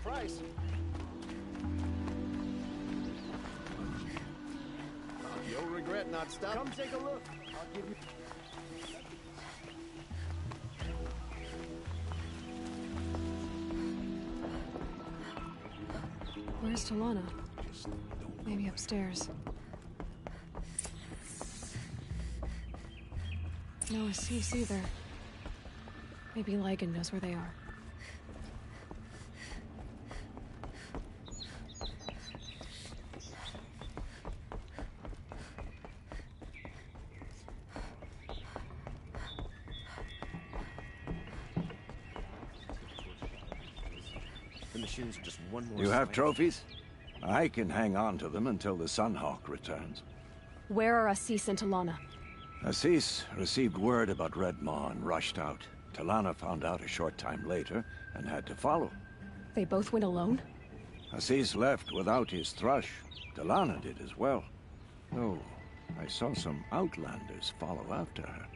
Price. You'll regret not stopping. Come take a look. I'll give you. Where's Talana? Maybe upstairs. No Assis either. Maybe Lygan knows where they are. Just one more you have trophies? I can hang on to them until the Sunhawk returns. Where are Assis and Talana? Assis received word about Red Maw and rushed out. Talana found out a short time later and had to follow. They both went alone? Assis left without his thrush. Talana did as well. Oh, I saw some outlanders follow after her.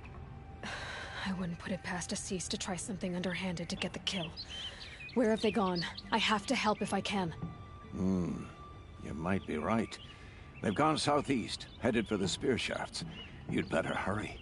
I wouldn't put it past Assis to try something underhanded to get the kill. Where have they gone? I have to help if I can. You might be right. They've gone southeast, headed for the spear shafts. You'd better hurry.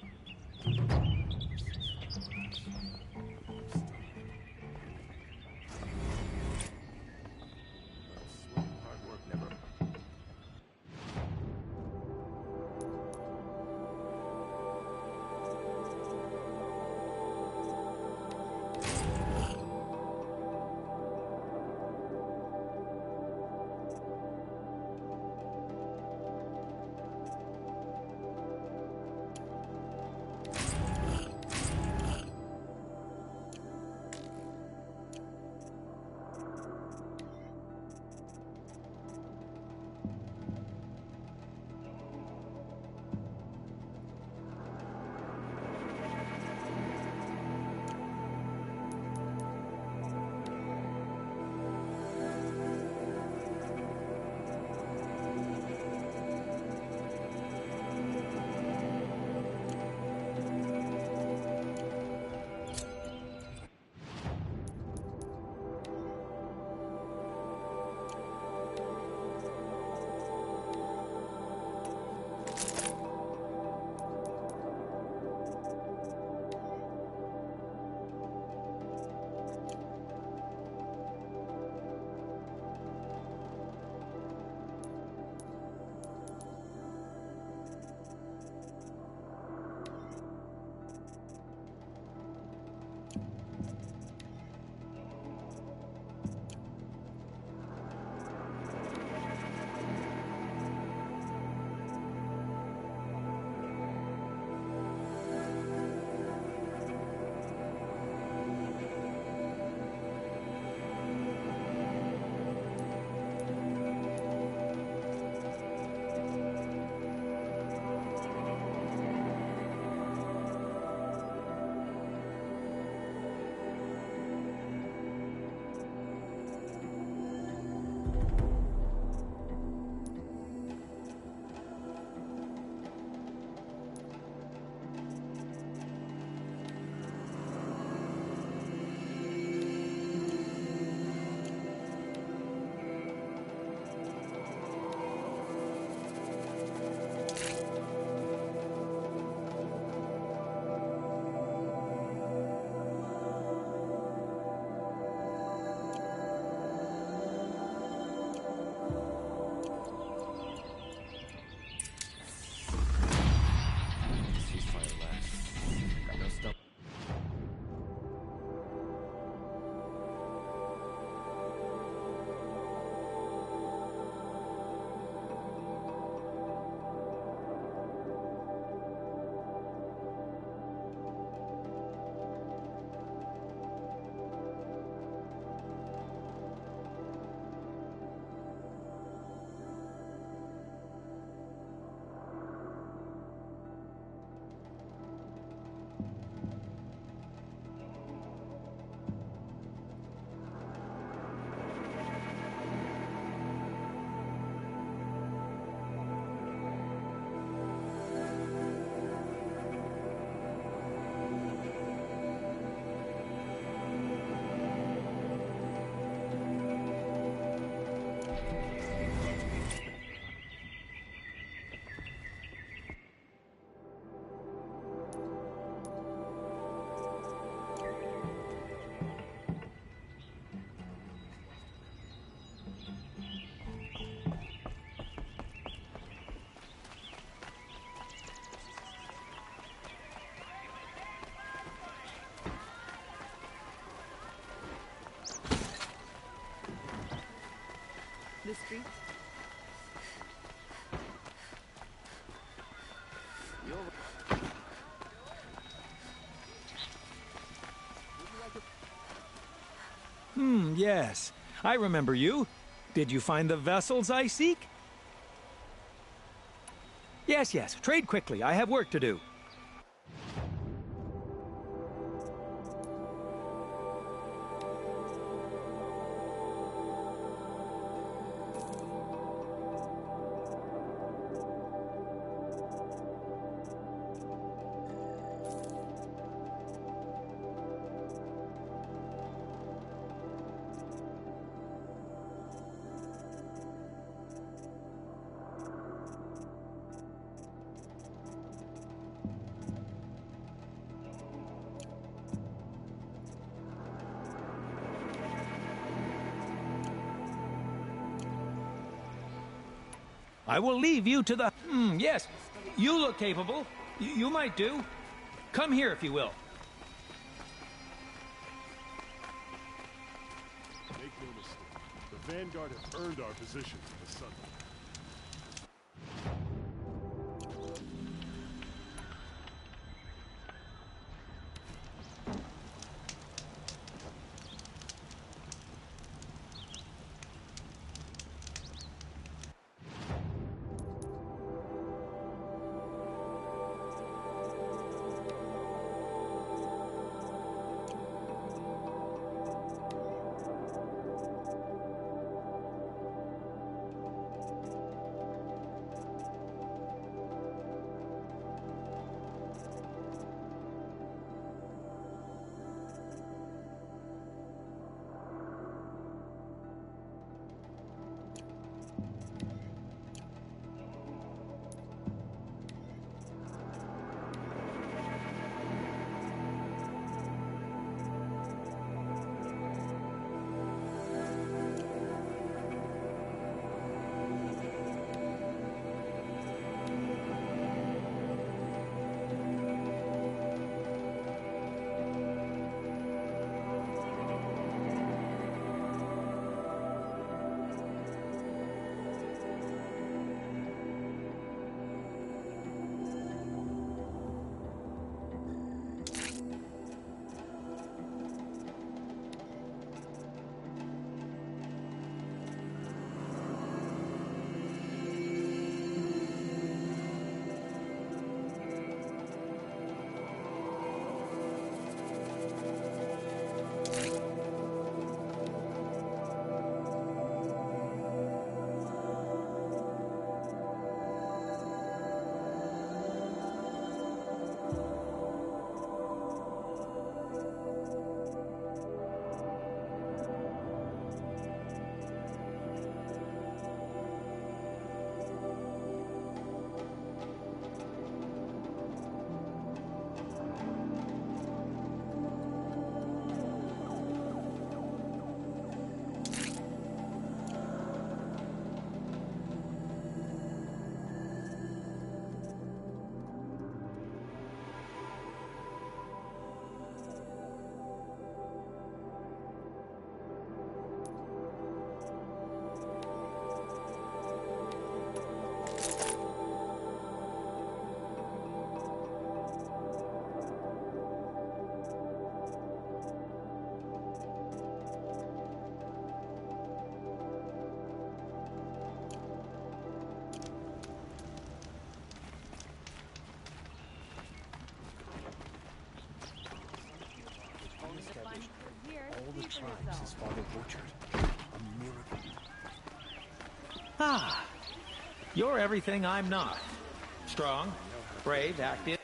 Yes. I remember you. Did you find the vessels I seek? Yes, yes. Trade quickly. I have work to do. I will leave you to the... yes. You look capable. You might do. Come here, if you will. Make no mistake. The Vanguard have earned our position in the sun. All the tribes his father butchered. A miracle. Ah, you're everything I'm not. Strong, brave, active.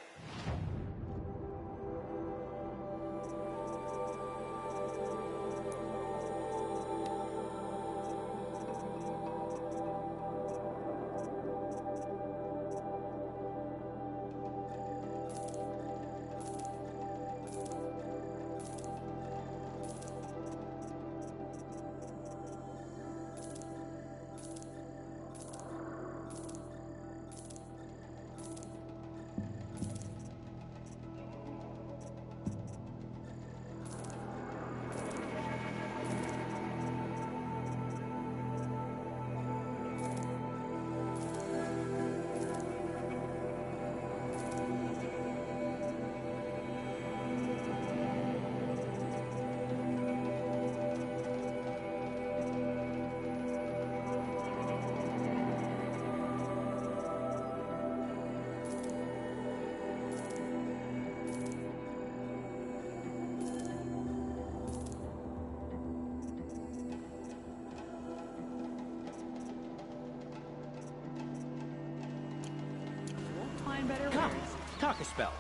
Come, talk a spell.